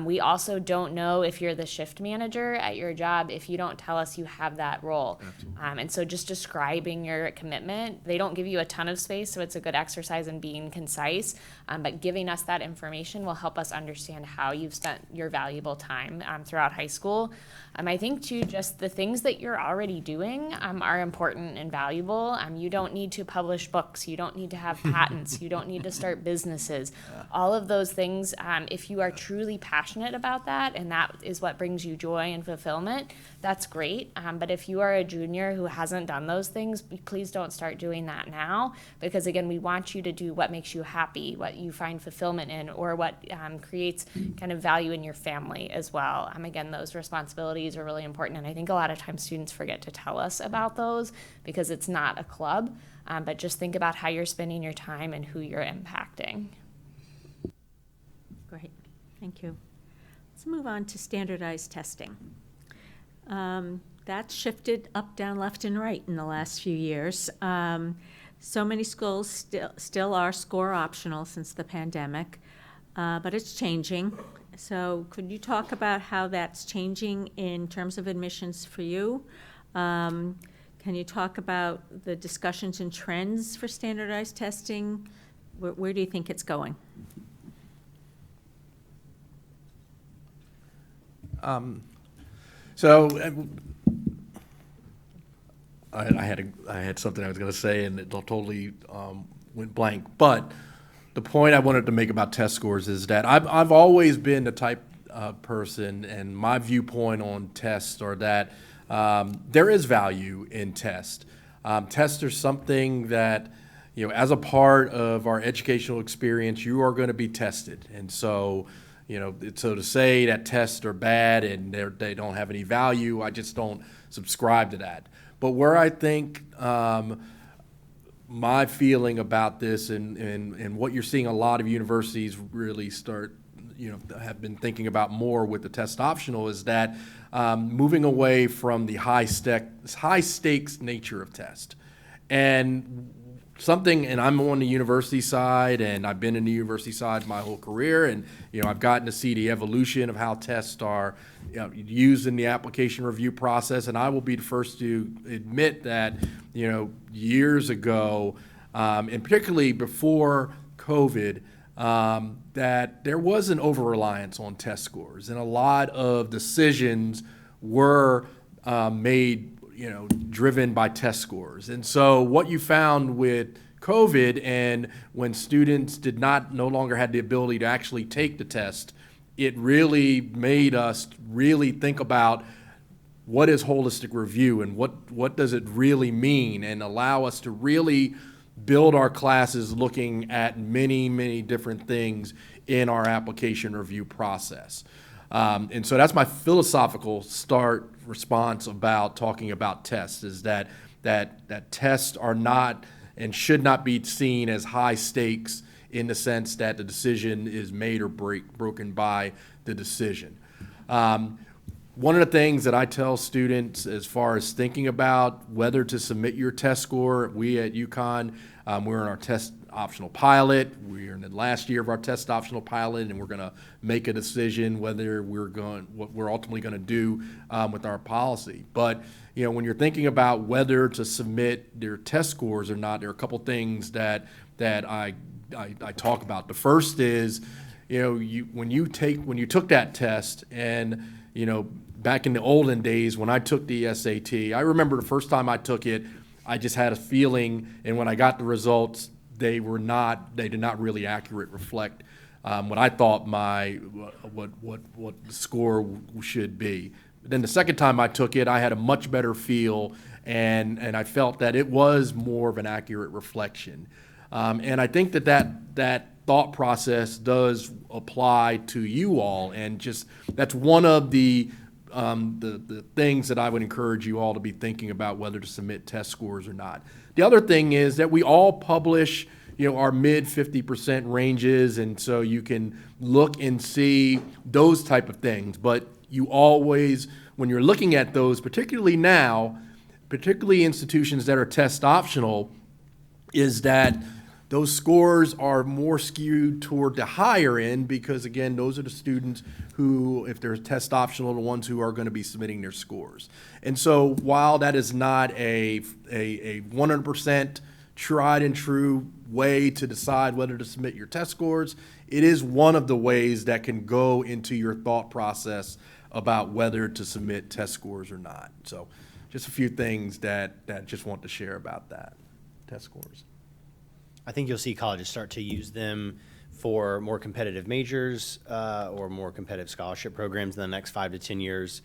We also don't know if you're the shift manager at your job if you don't tell us you have that role. And so just describing your commitment, they don't give you a ton of space, so it's a good exercise in being concise. But giving us that information will help us understand how you've spent your valuable time throughout high school. I think, too, just the things that you're already doing are important and valuable. You don't need to publish books. You don't need to have patents. You don't need to start businesses. All of those things, if you are truly passionate about that and that is what brings you joy and fulfillment, that's great. But if you are a junior who hasn't done those things, please don't start doing that now, because, again, we want you to do what makes you happy, what you find fulfillment in, or what creates kind of value in your family as well. Again, those responsibilities are really important, and I think a lot of times students forget to tell us about those because it's not a club, but just think about how you're spending your time and who you're impacting. Great, thank you. Let's move on to standardized testing. That's shifted up, down, left, and right in the last few years. So many schools still are score optional since the pandemic, but it's changing. So could you talk about how that's changing in terms of admissions for you? Can you talk about the discussions and trends for standardized testing? Where do you think it's going? I had something I was going to say, and it totally went blank. But the point I wanted to make about test scores is that I've always been the type of person, and my viewpoint on tests are that there is value in tests. Tests are something that, as a part of our educational experience, you are going to be tested. And so, so to say that tests are bad and they don't have any value, I just don't subscribe to that. But where I think my feeling about this and what you're seeing a lot of universities really start, have been thinking about more with the test optional is that moving away from the high stakes nature of test. And something, and I'm on the university side, and I've been in the university side my whole career, and I've gotten to see the evolution of how tests are used in the application review process. And I will be the first to admit that years ago, and particularly before COVID, that there was an over-reliance on test scores, and a lot of decisions were made driven by test scores. And so what you found with COVID, and when students no longer had the ability to actually take the test, it really made us really think about what is holistic review and what does it really mean, and allow us to really build our classes looking at many, many different things in our application review process. And so that's my philosophical response about talking about tests, is that tests are not and should not be seen as high stakes in the sense that the decision is made or broken by the decision. One of the things that I tell students as far as thinking about whether to submit your test score, we at UConn, we're in our test optional pilot. We're in the last year of our test optional pilot, and we're going to make a decision whether what we're ultimately going to do with our policy. But when you're thinking about whether to submit their test scores or not, there are a couple things that I talk about. The first is, when you took that test, and back in the olden days when I took the SAT, I remember the first time I took it, I just had a feeling, and when I got the results, they did not really accurately reflect what I thought what the score should be. But then the second time I took it, I had a much better feel, and I felt that it was more of an accurate reflection. And I think that thought process does apply to you all, and just that's one of the things that I would encourage you all to be thinking about, whether to submit test scores or not. The other thing is that we all publish, our mid 50% ranges, and so you can look and see those type of things. But you always, when you're looking at those, particularly now, particularly institutions that are test optional, is that those scores are more skewed toward the higher end, because again, those are the students who, if they're test optional, the ones who are going to be submitting their scores. And so while that is not a 100% tried and true way to decide whether to submit your test scores, it is one of the ways that can go into your thought process about whether to submit test scores or not. So just a few things that just want to share about that, test scores. I think you'll see colleges start to use them for more competitive majors or more competitive scholarship programs in the next 5 to 10 years.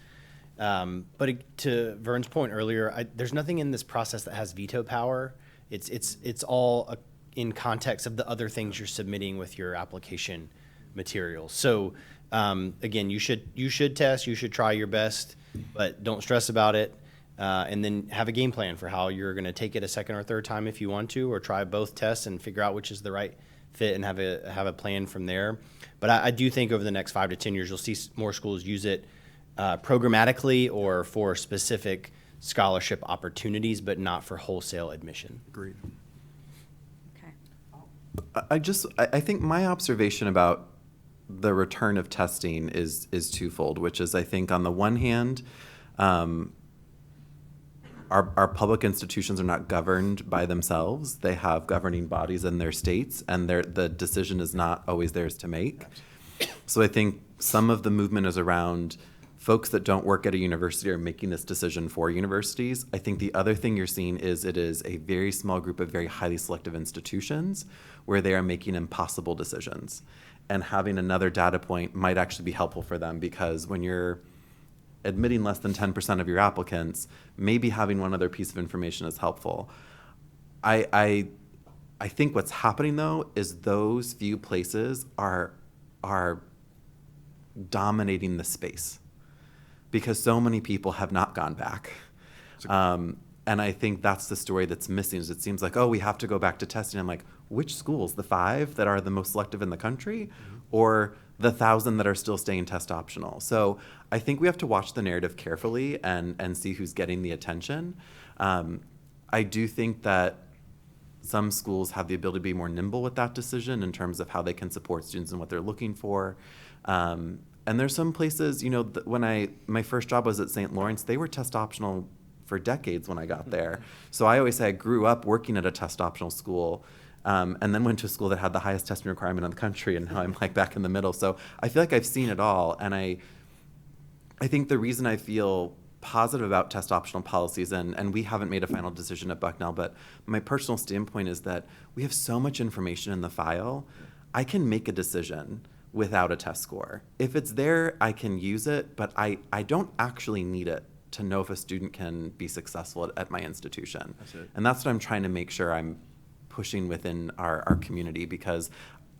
But to Vern's point earlier, there's nothing in this process that has veto power. It's all in context of the other things you're submitting with your application materials. So again, you should test, you should try your best, but don't stress about it. And then have a game plan for how you're going to take it a second or third time if you want to, or try both tests and figure out which is the right fit and have a plan from there. But I do think over the next 5 to 10 years, you'll see more schools use it programmatically or for specific scholarship opportunities, but not for wholesale admission. Agreed. Okay. I think my observation about the return of testing is twofold, which is, I think on the one hand, our public institutions are not governed by themselves. They have governing bodies in their states, and the decision is not always theirs to make. So I think some of the movement is around folks that don't work at a university are making this decision for universities. I think the other thing you're seeing is it is a very small group of very highly selective institutions where they are making impossible decisions. And having another data point might actually be helpful for them, because when you're admitting less than 10% of your applicants, maybe having one other piece of information is helpful. I think what's happening, though, is those few places are dominating the space, because so many people have not gone back. And I think that's the story that's missing, is it seems like, oh, we have to go back to testing. I'm like, which schools? The 5 that are the most selective in the country, or the 1,000 that are still staying test optional? So I think we have to watch the narrative carefully and see who's getting the attention. I do think that Some schools have the ability to be more nimble with that decision in terms of how they can support students and what they're looking for. And there's some places, when my first job was at St. Lawrence, they were test optional for decades when I got there. So I always say I grew up working at a test optional school, and then went to a school that had the highest testing requirement in the country, and now I'm like back in the middle. So I feel like I've seen it all, and I think the reason I feel positive about test optional policies, and we haven't made a final decision at Bucknell, but my personal standpoint is that we have so much information in the file, I can make a decision without a test score. If it's there, I can use it, but I don't actually need it to know if a student can be successful at my institution. That's it. And that's what I'm trying to make sure I'm pushing within our community, because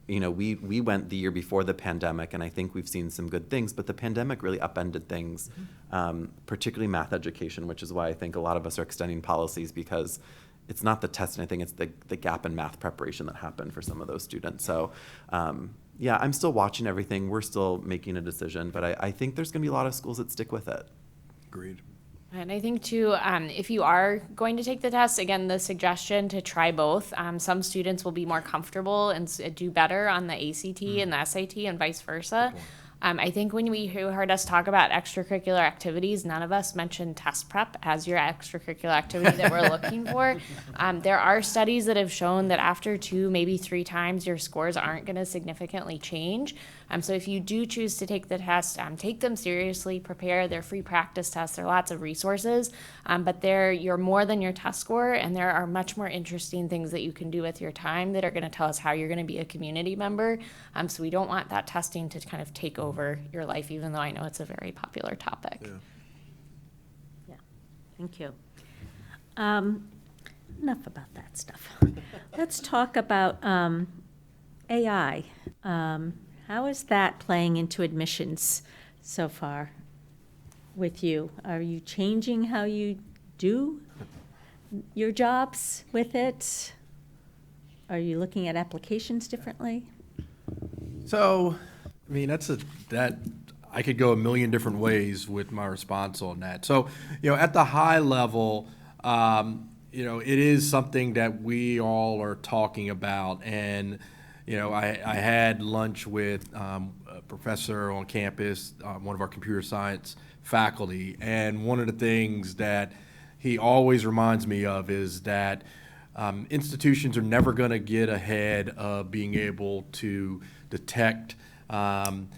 we went the year before the pandemic, and I think we've seen some good things, but the pandemic really upended things, particularly math education, which is why I think a lot of us are extending policies, because it's not the testing, I think it's the gap in math preparation that happened for some of those students. So yeah, I'm still watching everything. We're still making a decision, but I think there's going to be a lot of schools that stick with it. Agreed. And I think too, if you are going to take the test, again, the suggestion to try both. Some students will be more comfortable and do better on the ACT and the SAT and vice versa. I think when you heard us talk about extracurricular activities, none of us mentioned test prep as your extracurricular activity that we're looking for. There are studies that have shown that after 2, maybe 3 times, your scores aren't going to significantly change. So if you do choose to take the test, take them seriously, prepare. They're free practice tests. There are lots of resources, but you're more than your test score, and there are much more interesting things that you can do with your time that are going to tell us how you're going to be a community member. So we don't want that testing to kind of take over your life, even though I know it's a very popular topic. Yeah, thank you. Enough about that stuff. Let's talk about AI. How is that playing into admissions so far with you? Are you changing how you do your jobs with it? Are you looking at applications differently? So, I mean, that I could go a million different ways with my response on that. So, at the high level, it is something that we all are talking about. And, I had lunch with a professor on campus, one of our computer science faculty. And one of the things that he always reminds me of is that institutions are never going to get ahead of being able to detect AI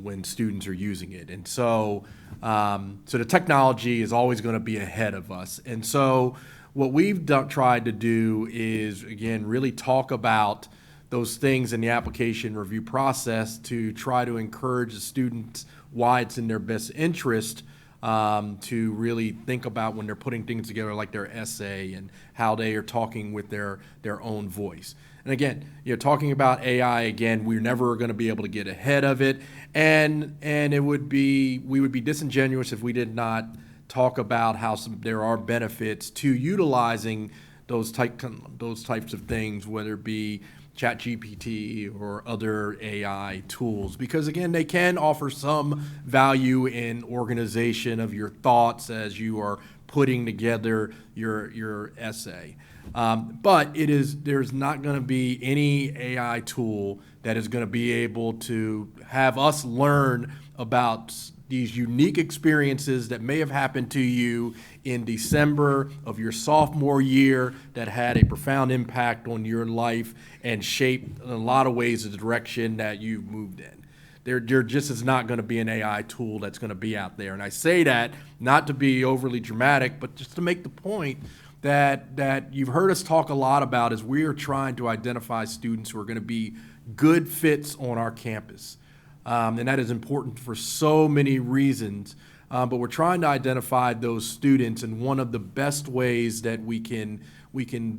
when students are using it. And so the technology is always going to be ahead of us. And so what we've tried to do is, again, really talk about those things in the application review process to try to encourage the students why it's in their best interest to really think about when they're putting things together like their essay and how they are talking with their own voice. And again, talking about AI, again, we're never going to be able to get ahead of it. And we would be disingenuous if we did not talk about how there are benefits to utilizing those types of things, whether it be ChatGPT or other AI tools, because again, they can offer some value in organization of your thoughts as you are putting together your essay. But there's not going to be any AI tool that is going to be able to have us learn about these unique experiences that may have happened to you in December of your sophomore year that had a profound impact on your life and shaped in a lot of ways the direction that you've moved in. There just is not going to be an AI tool that's going to be out there. And I say that not to be overly dramatic, but just to make the point that you've heard us talk a lot about is we are trying to identify students who are going to be good fits on our campus. And that is important for so many reasons. But we're trying to identify those students, and one of the best ways that we can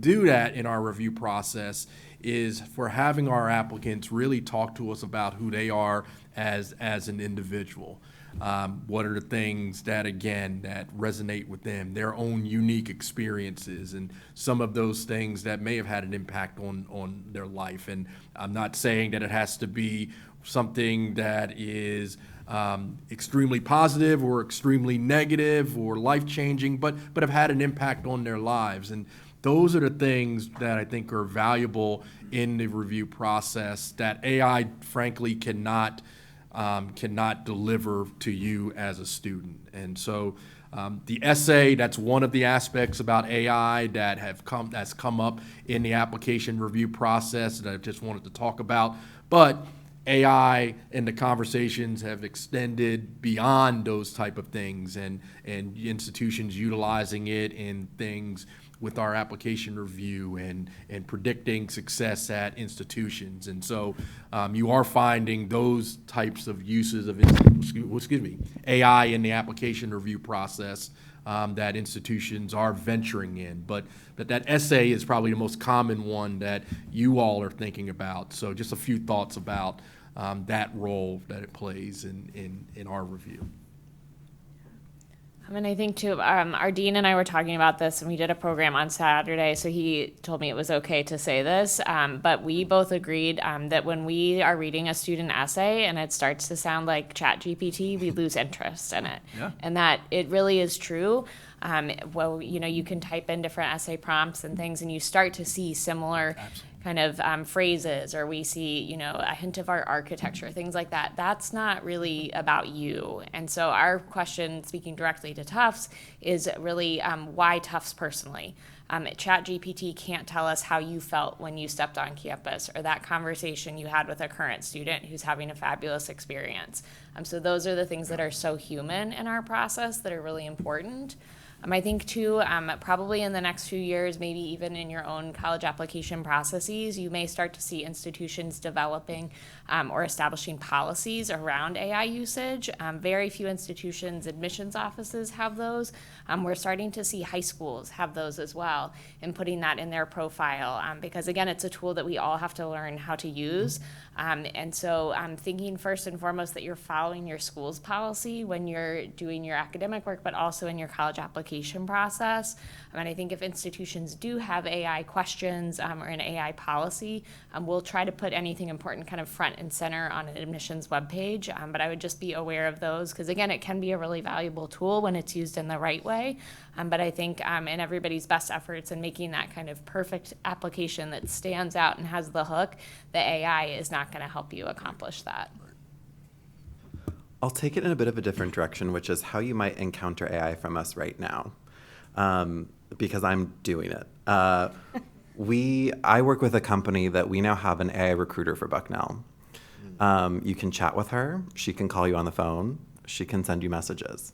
do that in our review process is for having our applicants really talk to us about who they are as an individual. What are the things that resonate with them, their own unique experiences, and some of those things that may have had an impact on their life. And I'm not saying that it has to be something that is extremely positive or extremely negative or life-changing, but have had an impact on their lives. And those are the things that I think are valuable in the review process that AI, frankly, cannot deliver to you as a student. And so the essay, that's one of the aspects about AI that's come up in the application review process that I just wanted to talk about. But AI and the conversations have extended beyond those type of things, and institutions utilizing it in things with our application review and predicting success at institutions. And so you are finding those types of uses of AI in the application review process that institutions are venturing in. But that essay is probably the most common one that you all are thinking about. So just a few thoughts about that role that it plays in our review. And I think too, our dean and I were talking about this, and we did a program on Saturday, so he told me it was okay to say this, but we both agreed that when we are reading a student essay and it starts to sound like ChatGPT, we lose interest in it. Yeah. And that it really is true. Well, you can type in different essay prompts and things, and you start to see similar kind of phrases, or we see, a hint of our architecture, things like that. That's not really about you. And so our question, speaking directly to Tufts, is really why Tufts personally? ChatGPT can't tell us how you felt when you stepped on campus, or that conversation you had with a current student who's having a fabulous experience. So those are the things that are so human in our process that are really important. I think too, probably in the next few years, maybe even in your own college application processes, you may start to see institutions developing or establishing policies around AI usage. Very few institutions, admissions offices have those. We're starting to see high schools have those as well, and putting that in their profile, because again, it's a tool that we all have to learn how to use. And so I'm thinking first and foremost that you're following your school's policy when you're doing your academic work, but also in your college application process. And I think if institutions do have AI questions or an AI policy, we'll try to put anything important kind of front and center on an admissions webpage. But I would just be aware of those, because again, it can be a really valuable tool when it's used in the right way. But I think in everybody's best efforts in making that kind of perfect application that stands out and has the hook, the AI is not going to help you accomplish that. I'll take it in a bit of a different direction, which is how you might encounter AI from us right now, because I'm doing it. I work with a company that we now have an AI recruiter for Bucknell. You can chat with her. She can call you on the phone. She can send you messages.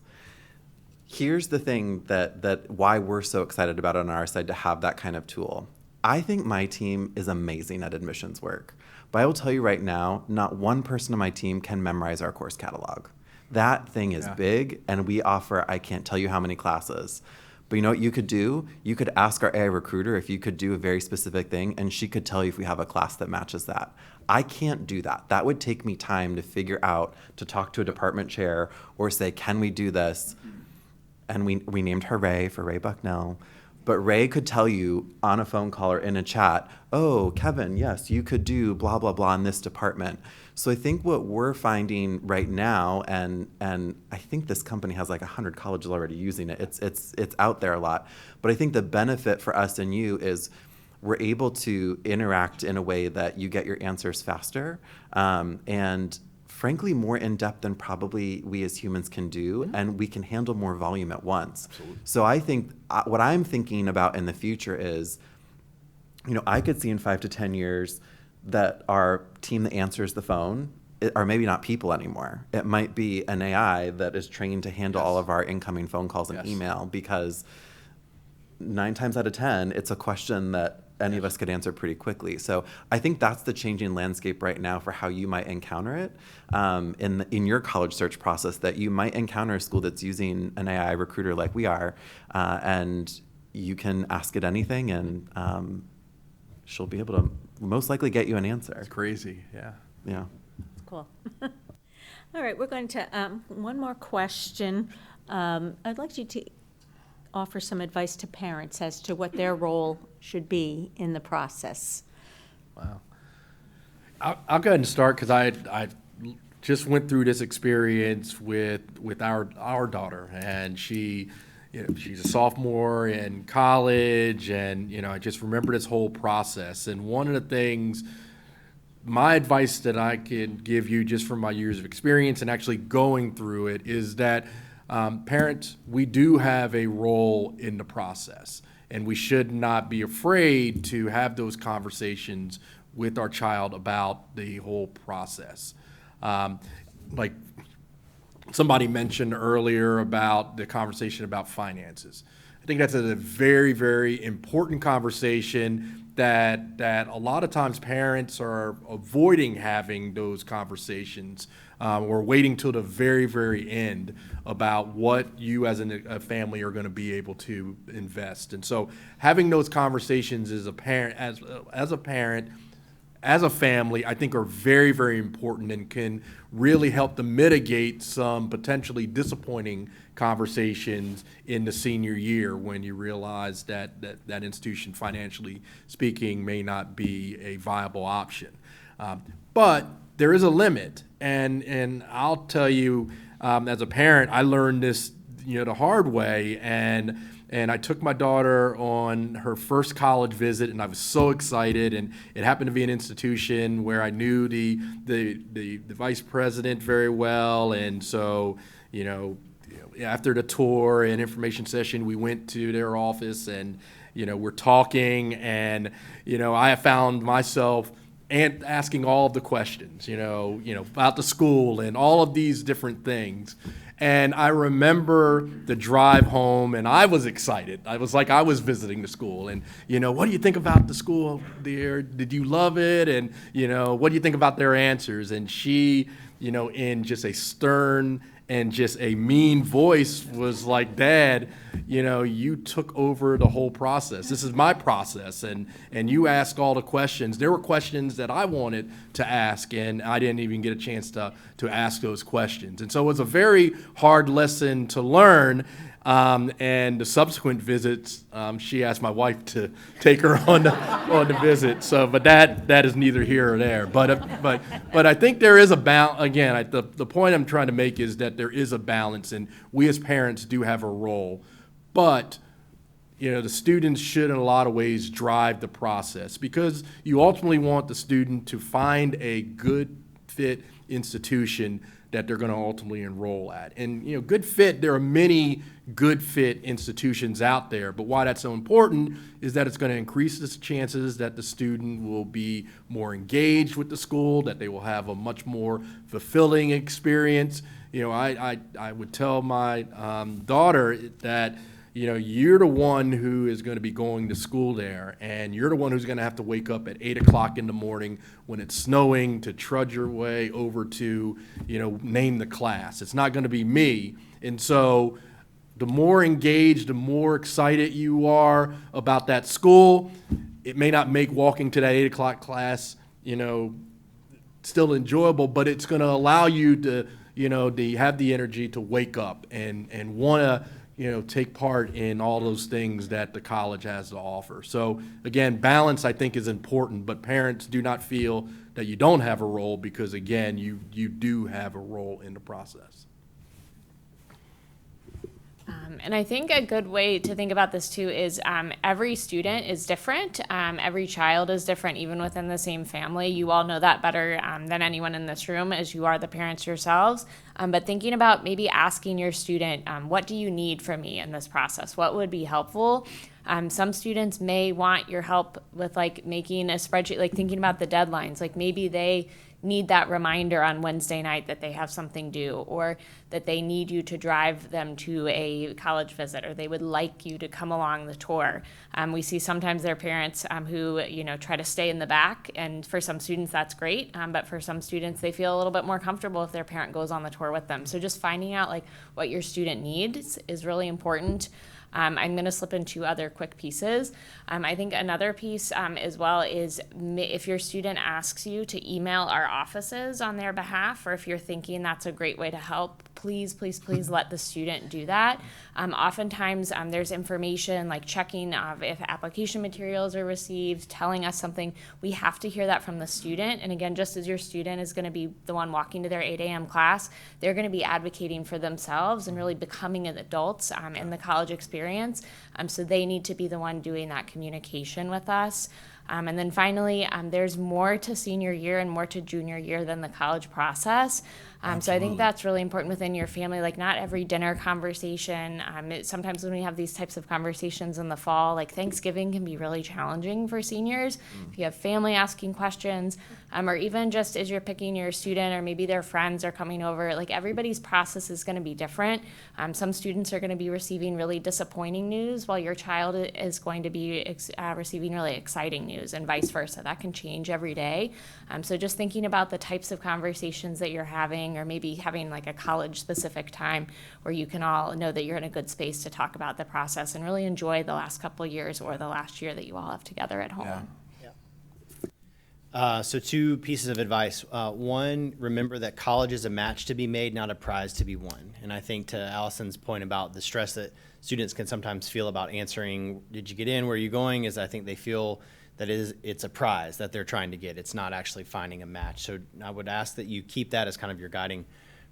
Here's the thing that why we're so excited about it on our side to have that kind of tool. I think my team is amazing at admissions work, but I will tell you right now, not one person on my team can memorize our course catalog. That thing is big, and we offer, I can't tell you how many classes. But you know what you could do? You could ask our AI recruiter if you could do a very specific thing, and she could tell you if we have a class that matches that. I can't do that. That would take me time to figure out, to talk to a department chair, or say, can we do this? And we named her Ray for Ray Bucknell. But Ray could tell you on a phone call or in a chat, oh, Kevin, yes, you could do blah, blah, blah in this department. So I think what we're finding right now, and I think this company has like 100 colleges already using it. It's out there a lot. But I think the benefit for us and you is we're able to interact in a way that you get your answers faster, and frankly, more in-depth than probably we as humans can do, and we can handle more volume at once. Absolutely. So I think what I'm thinking about in the future is, I could see in 5 to 10 years that our team that answers the phone are maybe not people anymore. It might be an AI that is trained to handle all of our incoming phone calls and email, because 9 times out of 10, it's a question that any of us could answer pretty quickly. So I think that's the changing landscape right now for how you might encounter it in your college search process, that you might encounter a school that's using an AI recruiter like we are, and you can ask it anything, and she'll be able to most likely get you an answer. It's crazy, yeah. Yeah. Cool. All right, we're going to, one more question. I'd like you to offer some advice to parents as to what their role should be in the process. Wow. I'll go ahead and start, because I just went through this experience with our daughter, and she's a sophomore in college, and I just remember this whole process. And one of the things, my advice that I could give you just from my years of experience and actually going through it, is that parents, we do have a role in the process, and we should not be afraid to have those conversations with our child about the whole process. Like somebody mentioned earlier about the conversation about finances. I think that's a very, very important conversation that a lot of times parents are avoiding having those conversations, or waiting till the very, very end about what you as a family are going to be able to invest. And so having those conversations as a parent, as a family, I think are very, very important and can really help to mitigate some potentially disappointing conversations in the senior year when you realize that institution, financially speaking, may not be a viable option. But there is a limit, and I'll tell you, as a parent, I learned this, the hard way, and I took my daughter on her first college visit, and I was so excited. And it happened to be an institution where I knew the vice president very well, and so after the tour and information session, we went to their office, and we're talking, and I found myself asking all of the questions, about the school and all of these different things. And I remember the drive home, and I was excited. I was like I was visiting the school. And, what do you think about the school there? Did you love it? And, what do you think about their answers? And she, in just a stern and just a mean voice was like, Dad, you took over the whole process. This is my process, and you ask all the questions. There were questions that I wanted to ask, and I didn't even get a chance to ask those questions. And so it was a very hard lesson to learn. And the subsequent visits, she asked my wife to take her on the visit. So, but that is neither here or there. But I think there is a balance. Again, the point I'm trying to make is that there is a balance, and we as parents do have a role. But the students should, in a lot of ways, drive the process, because you ultimately want the student to find a good fit institution that they're going to ultimately enroll at. And, good fit, there are many good fit institutions out there, but why that's so important is that it's going to increase the chances that the student will be more engaged with the school, that they will have a much more fulfilling experience. I would tell my daughter that, you're the one who is going to be going to school there, and you're the one who's going to have to wake up at 8 o'clock in the morning when it's snowing to trudge your way over to, name the class. It's not going to be me. And so the more engaged, the more excited you are about that school, it may not make walking to that 8 o'clock class, still enjoyable, but it's going to allow you to, to have the energy to wake up and want to, take part in all those things that the college has to offer. So again, balance, I think, is important, but parents do not feel that you don't have a role, because again, you do have a role in the process. And I think a good way to think about this too is every student is different. Every child is different, even within the same family. You all know that better than anyone in this room, as you are the parents yourselves. But thinking about maybe asking your student, what do you need from me in this process? What would be helpful? Some students may want your help with making a spreadsheet, thinking about the deadlines. Maybe they need that reminder on Wednesday night that they have something due, or that they need you to drive them to a college visit, or they would like you to come along the tour. We see sometimes there are parents who try to stay in the back, and for some students that's great, but for some students they feel a little bit more comfortable if their parent goes on the tour with them. So just finding out what your student needs is really important. I'm going to slip in two other quick pieces. I think another piece as well is if your student asks you to email our offices on their behalf, or if you're thinking that's a great way to help, please, please, please let the student do that. Oftentimes, there's information like checking if application materials are received, telling us something. We have to hear that from the student. And again, just as your student is going to be the one walking to their 8 a.m. class, they're going to be advocating for themselves and really becoming adults in the college experience. So they need to be the one doing that communication with us. And then finally, there's more to senior year and more to junior year than the college process. So I think that's really important within your family. Like, not every dinner conversation. Sometimes when we have these types of conversations in the fall, like Thanksgiving can be really challenging for seniors. If you have family asking questions, or even just as you're picking your student, or maybe their friends are coming over, like everybody's process is going to be different. Some students are going to be receiving really disappointing news, while your child is going to be receiving really exciting news, and vice versa. That can change every day. So just thinking about the types of conversations that you're having, or maybe having like a college specific time where you can all know that you're in a good space to talk about the process and really enjoy the last couple of years or the last year that you all have together at home. So 2 pieces of advice. One, remember that college is a match to be made, not a prize to be won. And I think to Allison's point about the stress that students can sometimes feel about answering, did you get in, where are you going, is I think they feel that it's a prize that they're trying to get. It's not actually finding a match. So I would ask that you keep that as kind of your guiding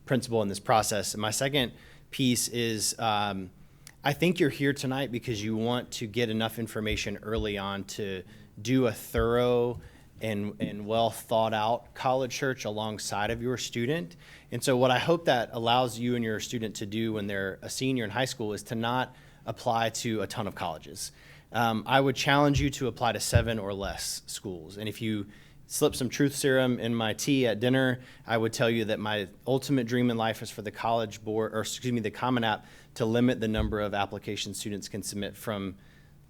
principle in this process. And my second piece is, I think you're here tonight because you want to get enough information early on to do a thorough and well thought out college search alongside of your student. And so what I hope that allows you and your student to do when they're a senior in high school is to not apply to a ton of colleges. I would challenge you to apply to 7 or less schools. And if you slip some truth serum in my tea at dinner, I would tell you that my ultimate dream in life is for the College Board, or excuse me, the Common App, to limit the number of applications students can submit from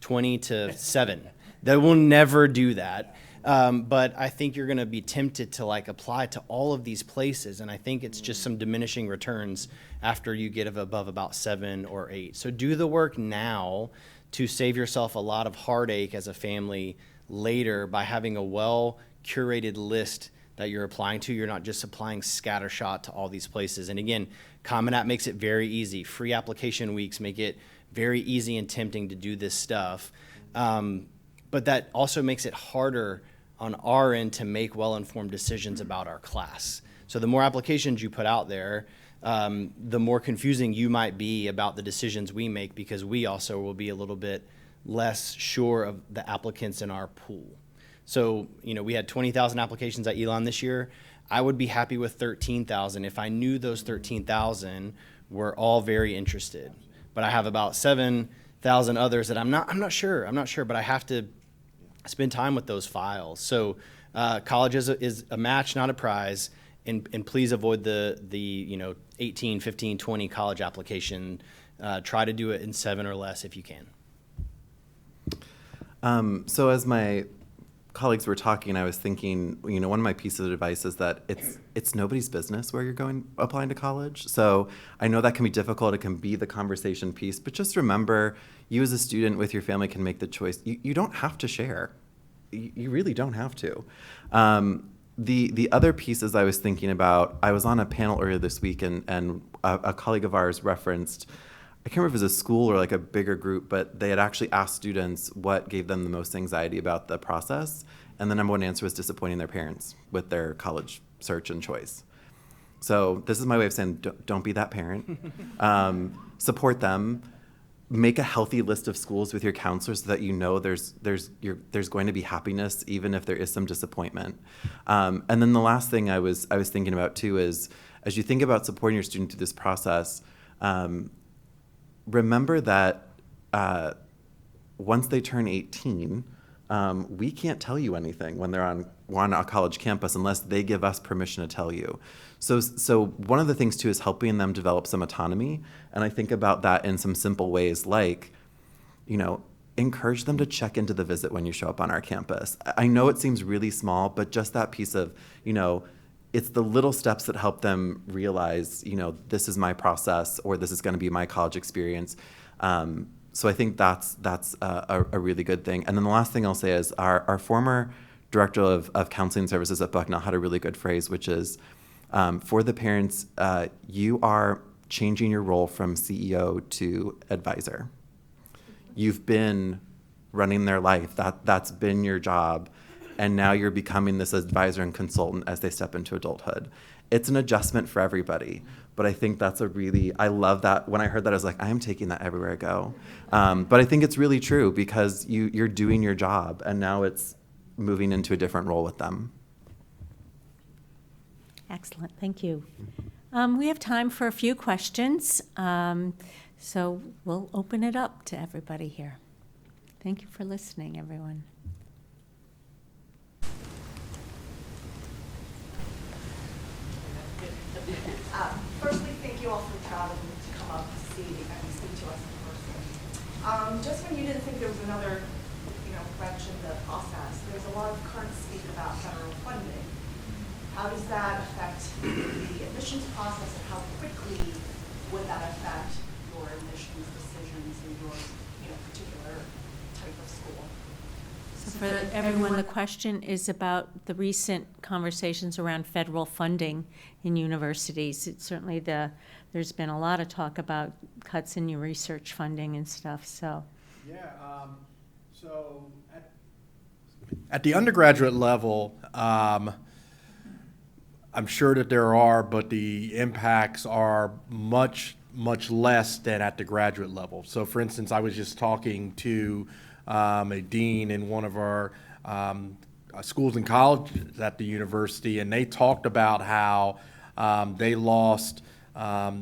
20 to 7. They will never do that. But I think you're going to be tempted to like apply to all of these places. And I think it's just some diminishing returns after you get above about 7 or 8. So do the work now to save yourself a lot of heartache as a family later by having a well curated list that you're applying to. You're not just applying scattershot to all these places. And again, Common App makes it very easy. Free application weeks make it very easy and tempting to do this stuff. But that also makes it harder on our end to make well-informed decisions about our class. So the more applications you put out there, the more confusing you might be about the decisions we make, because we also will be a little bit less sure of the applicants in our pool. So, we had 20,000 applications at Elon this year. I would be happy with 13,000 if I knew those 13,000 were all very interested. But I have about 7,000 others that I'm not sure, but I have to spend time with those files. So college is a match, not a prize, and please avoid the 18, 15, 20 college application. Try to do it in 7 or less if you can. So as my colleagues were talking, I was thinking, one of my pieces of advice is that it's nobody's business where you're applying to college. So I know that can be difficult. It can be the conversation piece, but just remember, you as a student with your family can make the choice. You don't have to share. You really don't have to. The other pieces I was thinking about, I was on a panel earlier this week, and a colleague of ours referenced, I can't remember if it was a school or like a bigger group, but they had actually asked students what gave them the most anxiety about the process, and the number one answer was disappointing their parents with their college search and choice. So this is my way of saying, don't be that parent. Support them. Make a healthy list of schools with your counselors so that there's going to be happiness even if there is some disappointment. And then the last thing I was thinking about too is, as you think about supporting your student through this process, remember that once they turn 18, we can't tell you anything when they're on a college campus unless they give us permission to tell you. So one of the things too is helping them develop some autonomy, and I think about that in some simple ways, like, encourage them to check into the visit when you show up on our campus. I know it seems really small, but just that piece of, it's the little steps that help them realize, this is my process, or this is going to be my college experience. So I think that's a really good thing. And then the last thing I'll say is our former director of counseling services at Bucknell had a really good phrase, which is, for the parents, you are changing your role from CEO to advisor. You've been running their life. That's been your job. And now you're becoming this advisor and consultant as they step into adulthood. It's an adjustment for everybody. But I think that's I love that. When I heard that, I was like, I am taking that everywhere I go. But I think it's really true because you're doing your job and now it's moving into a different role with them. Excellent, thank you. We have time for a few questions, so we'll open it up to everybody here. Thank you for listening, everyone. Firstly, thank you all for traveling to come up to see and speak to us in person. Just when you didn't think there was another, wrench in the process, there's a lot of current speak about federal funding. How does that affect the admissions process, and how quickly would that affect your admissions decisions in your, particular type of school? So for everyone, the question is about the recent conversations around federal funding in universities. It's certainly there's been a lot of talk about cuts in your research funding and stuff, so. Yeah, so at the undergraduate level, I'm sure that there are, but the impacts are much, much less than at the graduate level. So for instance, I was just talking to a dean in one of our schools and colleges at the university, and they talked about how they lost like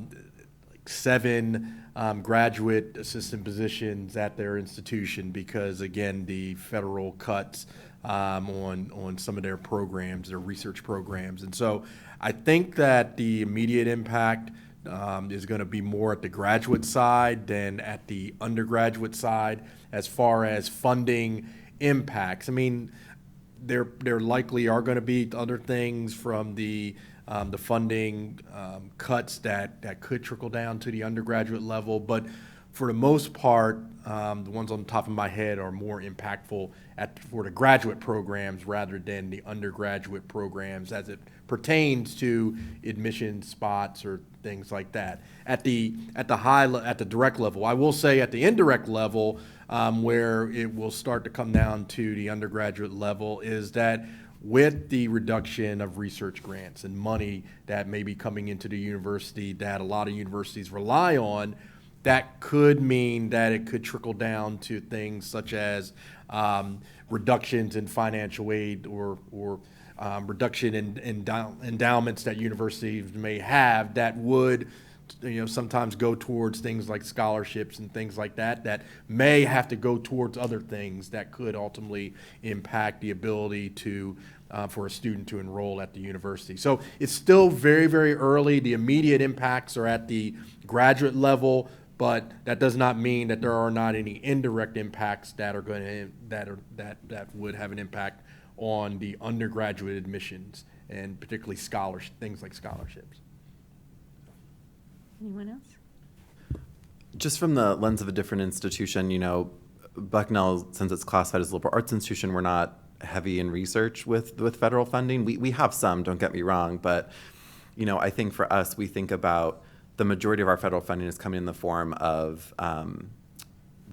7 graduate assistant positions at their institution because, again, the federal cuts on some of their programs, their research programs. And so I think that the immediate impact is going to be more at the graduate side than at the undergraduate side as far as funding impacts. I mean, there likely are going to be other things from the funding cuts that could trickle down to the undergraduate level, but for the most part, the ones on the top of my head are more impactful for the graduate programs rather than the undergraduate programs as it pertains to admission spots or things like that. At the direct level, I will say at the indirect level, where it will start to come down to the undergraduate level, is that with the reduction of research grants and money that may be coming into the university that a lot of universities rely on, that could mean that it could trickle down to things such as reductions in financial aid or reduction in endowments that universities may have that would sometimes go towards things like scholarships and things like that may have to go towards other things that could ultimately impact the ability for a student to enroll at the university. So it's still very, very early. The immediate impacts are at the graduate level, but that does not mean that there are not any indirect impacts that would have an impact on the undergraduate admissions and particularly things like scholarships. Anyone else? Just from the lens of a different institution, Bucknell, since it's classified as a liberal arts institution, we're not heavy in research with federal funding. We have some, don't get me wrong, but I think for us, we think about the majority of our federal funding is coming in the form of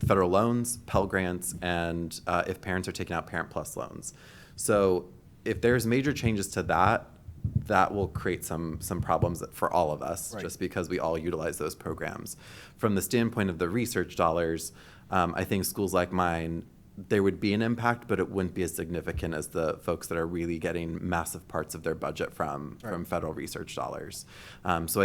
federal loans, Pell Grants, and if parents are taking out Parent Plus loans. So if there's major changes to that will create some problems for all of us, right, just because we all utilize those programs. From the standpoint of the research dollars, I think schools like mine, there would be an impact, but it wouldn't be as significant as the folks that are really getting massive parts of their budget from federal research dollars. So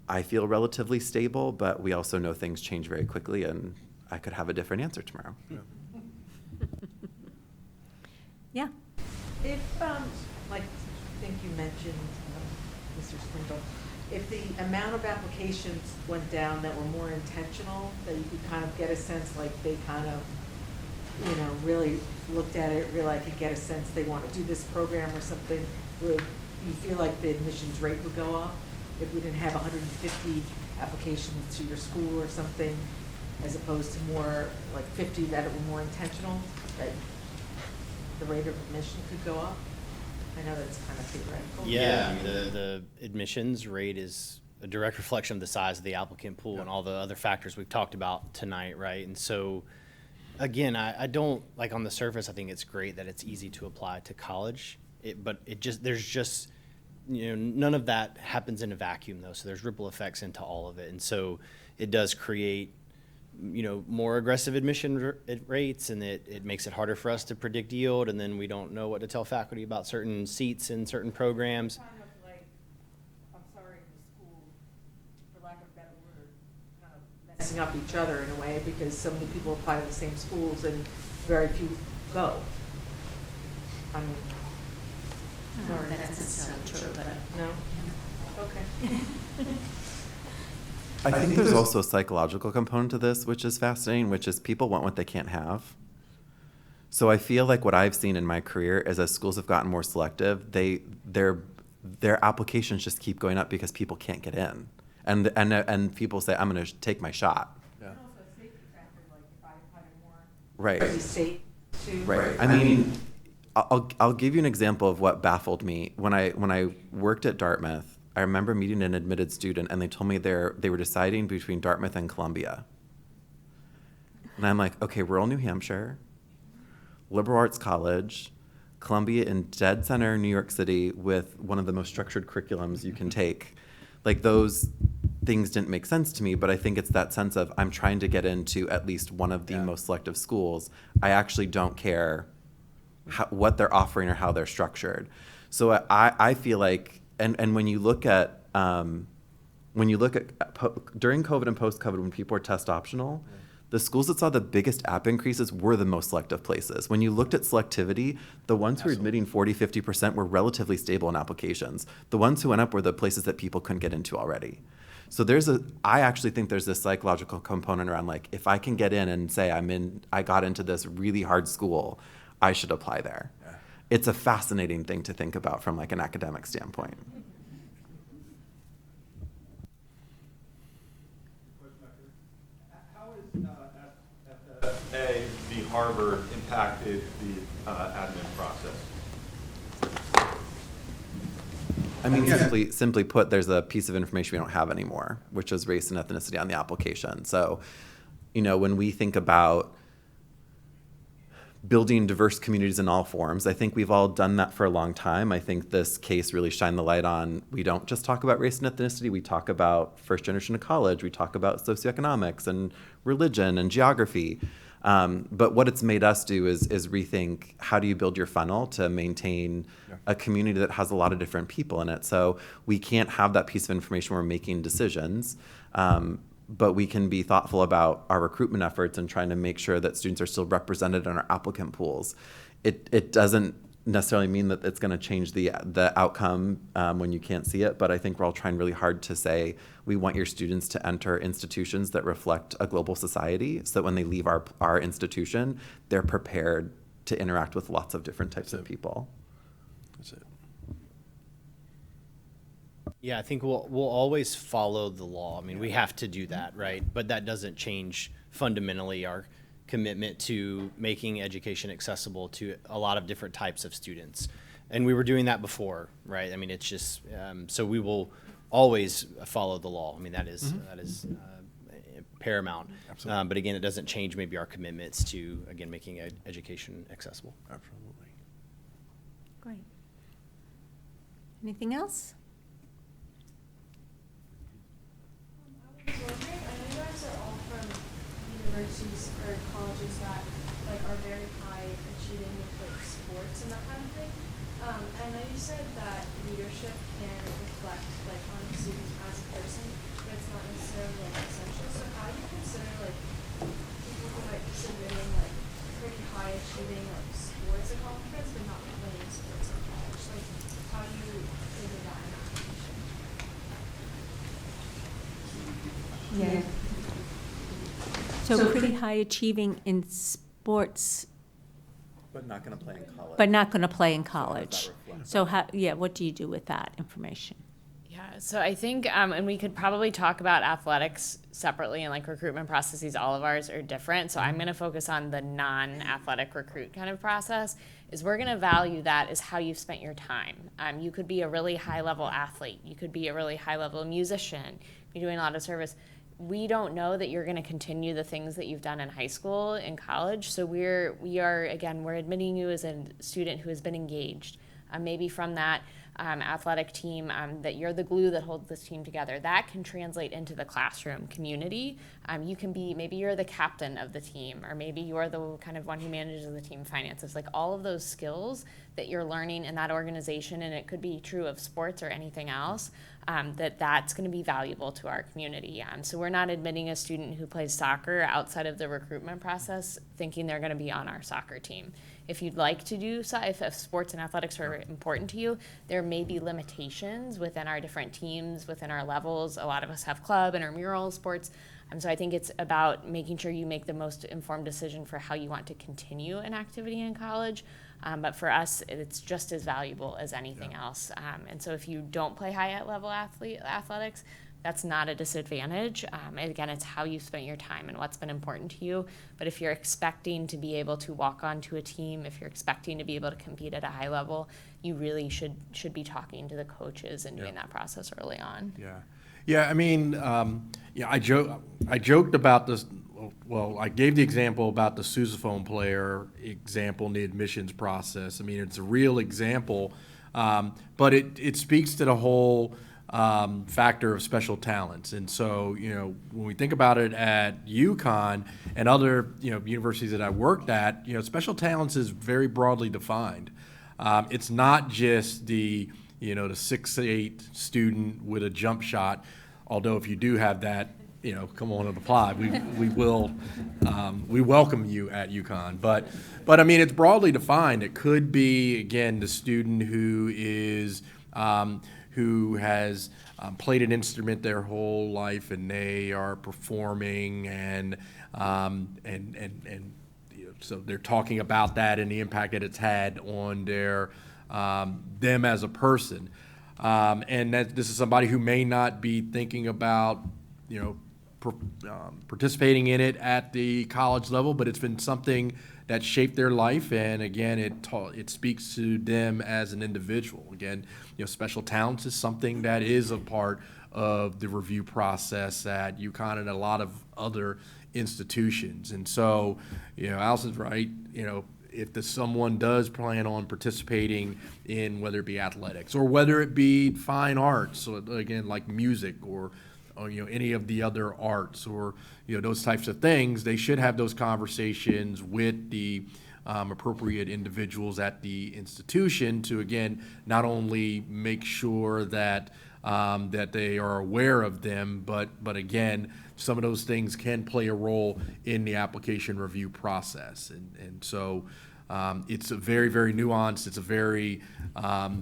I feel relatively stable, but we also know things change very quickly, and I could have a different answer tomorrow. Yeah. If, like I think you mentioned, Mr. Swindle, if the amount of applications went down that were more intentional, that you could kind of get a sense like they kind of, really looked at it, really could get a sense they want to do this program or something, would you feel like the admissions rate would go up if we didn't have 150 applications to your school or something, as opposed to more like 50 that were more intentional, that the rate of admission could go up? I know that's kind of theoretical. Yeah, the admissions rate is a direct reflection of the size of the applicant pool and all the other factors we've talked about tonight, right? And so, again, I don't, like on the surface, I think it's great that it's easy to apply to college, but there's just, none of that happens in a vacuum though, so there's ripple effects into all of it. And so it does create, more aggressive admission rates, and it makes it harder for us to predict yield, and then we don't know what to tell faculty about certain seats in certain programs. Kind of like, I'm sorry, the school, for lack of a better word, kind of messing up each other in a way, because so many people apply to the same schools and very few go. I mean, sorry. That's necessarily true, but. No? Okay. I think there's also a psychological component to this, which is fascinating, which is people want what they can't have. So I feel like what I've seen in my career is as schools have gotten more selective, their applications just keep going up because people can't get in. And people say, I'm going to take my shot. Yeah. Also a safety factor, like if I apply to more, Right. be safe too. Right. I mean, I'll give you an example of what baffled me. When I worked at Dartmouth, I remember meeting an admitted student, and they told me they were deciding between Dartmouth and Columbia. And I'm like, okay, rural New Hampshire, liberal arts college, Columbia in dead center New York City with one of the most structured curriculums you can take. Like, those things didn't make sense to me, but I think it's that sense of I'm trying to get into at least one of the most selective schools. I actually don't care what they're offering or how they're structured. So I feel like, and when you look at during COVID and post-COVID, when people were test optional, the schools that saw the biggest app increases were the most selective places. When you looked at selectivity, the ones who were admitting 40, 50% were relatively stable in applications. The ones who went up were the places that people couldn't get into already. So I actually think there's this psychological component around, like, if I can get in and say I got into this really hard school, I should apply there. Yeah. It's a fascinating thing to think about from, like, an academic standpoint. How has FFA v. Harvard impacted the admin process? I mean, simply put, there's a piece of information we don't have anymore, which is race and ethnicity on the application. So, when we think about building diverse communities in all forms, I think we've all done that for a long time. I think this case really shined the light on, we don't just talk about race and ethnicity, we talk about first generation of college, we talk about socioeconomics and religion and geography. But what it's made us do is rethink, how do you build your funnel to maintain a community that has a lot of different people in it? So we can't have that piece of information when we're making decisions, but we can be thoughtful about our recruitment efforts and trying to make sure that students are still represented in our applicant pools. It doesn't necessarily mean that it's going to change the outcome when you can't see it, but I think we're all trying really hard to say we want your students to enter institutions that reflect a global society, so that when they leave our institution, they're prepared to interact with lots of different types of people. That's it. Yeah, I think we'll always follow the law. I mean, we have to do that, right? But that doesn't change fundamentally our commitment to making education accessible to a lot of different types of students. And we were doing that before, right? I mean, it's just, so we will always follow the law. I mean, that is paramount. Absolutely. But again, it doesn't change maybe our commitments to, again, making education accessible. Absolutely. Great. Anything else? I was wondering, I know you guys are all from universities or colleges that are very high achieving with sports and that kind of thing. I know you said that leadership can reflect on a student as a person, but it's not necessarily essential. So how do you consider people who might be submitting pretty high achieving sports accomplishments but not playing sports in college? How do you figure that in application? Yeah. So pretty high achieving in sports, But not going to play in college. but not going to play in So how does college. that reflect? So what do you do with that information? Yeah, so I think, and we could probably talk about athletics separately, and like recruitment processes, all of ours are different. So I'm going to focus on the non-athletic recruit kind of process. Is we're going to value that as how you've spent your time. You could be a really high-level athlete. You could be a really high-level musician. You're doing a lot of service. We don't know that you're going to continue the things that you've done in high school, in college. So we're admitting you as a student who has been engaged. Maybe from that athletic team, that you're the glue that holds this team together. That can translate into the classroom community. You can be, maybe you're the captain of the team, or maybe you're the kind of one who manages the team finances. Like all of those skills that you're learning in that organization, and it could be true of sports or anything else, that's going to be valuable to our community. So we're not admitting a student who plays soccer outside of the recruitment process thinking they're going to be on our soccer team. If you'd like to do so, if sports and athletics are important to you, there may be limitations within our different teams, within our levels. A lot of us have club, intramural sports. So I think it's about making sure you make the most informed decision for how you want to continue an activity in college. But for us, it's just as valuable as anything else. And so if you don't play high-level athletics, that's not a disadvantage. And again, it's how you spent your time and what's been important to you. But if you're expecting to be able to walk onto a team, if you're expecting to be able to compete at a high level, you really should be talking to the coaches and doing that process early on. Yeah. I mean, I joked about this. Well, I gave the example about the sousaphone player example in the admissions process. I mean, it's a real example, but it speaks to the whole factor of special talents. And so, when we think about it at UConn and other, universities that I worked at, special talents is very broadly defined. It's not just the 6'8" student with a jump shot, although if you do have that, come on and apply. We welcome you at UConn. But I mean, it's broadly defined. It could be, again, the student who has played an instrument their whole life and they are performing and so they're talking about that and the impact that it's had on them as a person. And that this is somebody who may not be thinking about, participating in it at the college level, but it's been something that shaped their life, and again, it speaks to them as an individual. Again, special talents is something that is a part of the review process at UConn and a lot of other institutions. And so, Allison's right. If someone does plan on participating in whether it be athletics or whether it be fine arts, so again, like music or any of the other arts or those types of things, they should have those conversations with the appropriate individuals at the institution to, again, not only make sure that they are aware of them, but again, some of those things can play a role in the application review process. And so it's a very, very nuanced. It's a very,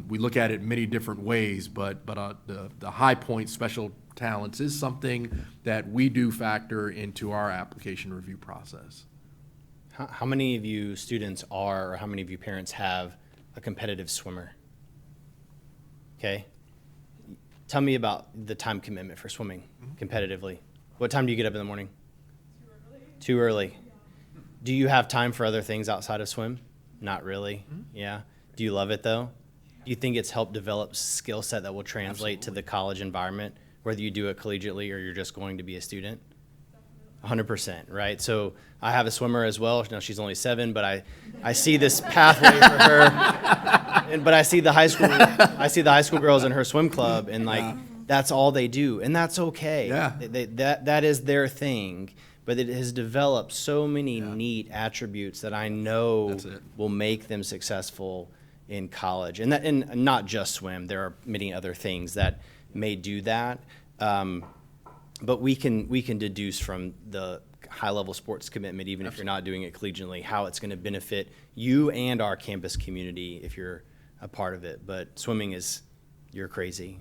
we look at it many different ways, but the high point special talents is something that we do factor into our application review process. How many of you students are, or how many of you parents have a competitive swimmer? Okay. Tell me about the time commitment for swimming competitively. What time do you get up in the morning? Too early. Do you have time for other things outside of swim? Not really. Yeah. Do you love it though? Do you think it's helped develop skill set that will translate to the college environment, whether you do it collegiately or you're just going to be a student? 100%, right? So I have a swimmer as well. Now she's only 7, but I see this pathway for her. But I see the high school girls in her swim club, and that's all they do, and that's okay. Yeah. That is their thing. But it has developed so many neat attributes that I know will make them successful in college, and not just swim. There are many other things that may do that. But we can deduce from the high-level sports commitment, even if you're not doing it collegiately, how it's going to benefit you and our campus community if you're a part of it. But swimming you're crazy.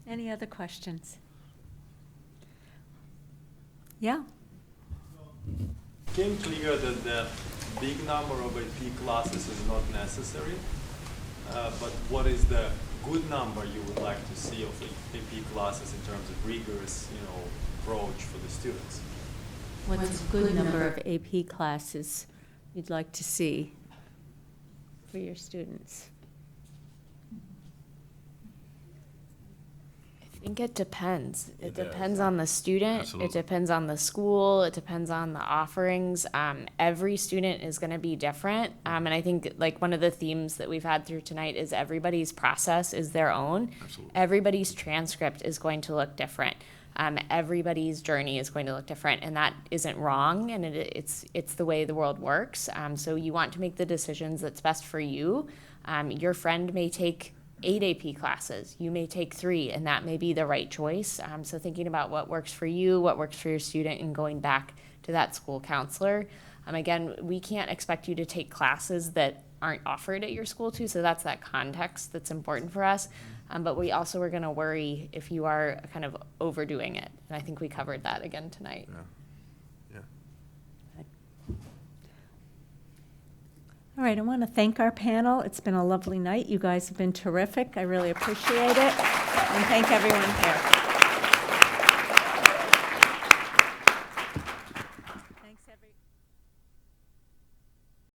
Any other questions? Yeah. Became clear that the big number of AP classes is not necessary. but what is the good number you would like to see of AP classes in terms of rigorous, approach for the students? What's a good number of AP classes you'd like to see for your students? I think it depends. It does. depends on the student. Absolutely. It depends on the school. It depends on the offerings. Every student is going to be different. And I think like one of the themes that we've had through tonight is everybody's process is their own. Absolutely. Everybody's transcript is going to look different. Everybody's journey is going to look different, and that isn't wrong. And it's the way the world works. So you want to make the decisions that's best for you. Your friend may take 8 AP classes, you may take 3, and that may be the right choice. So thinking about what works for you, what works for your student, and going back to that school counselor. Again, we can't expect you to take classes that aren't offered at your school too, so that's that context that's important for us. But we also are going to worry if you are kind of overdoing it, and I think we covered that again tonight. Yeah. All right, I want to thank our panel. It's been a lovely night. You guys have been terrific. I really appreciate it. And thank everyone here.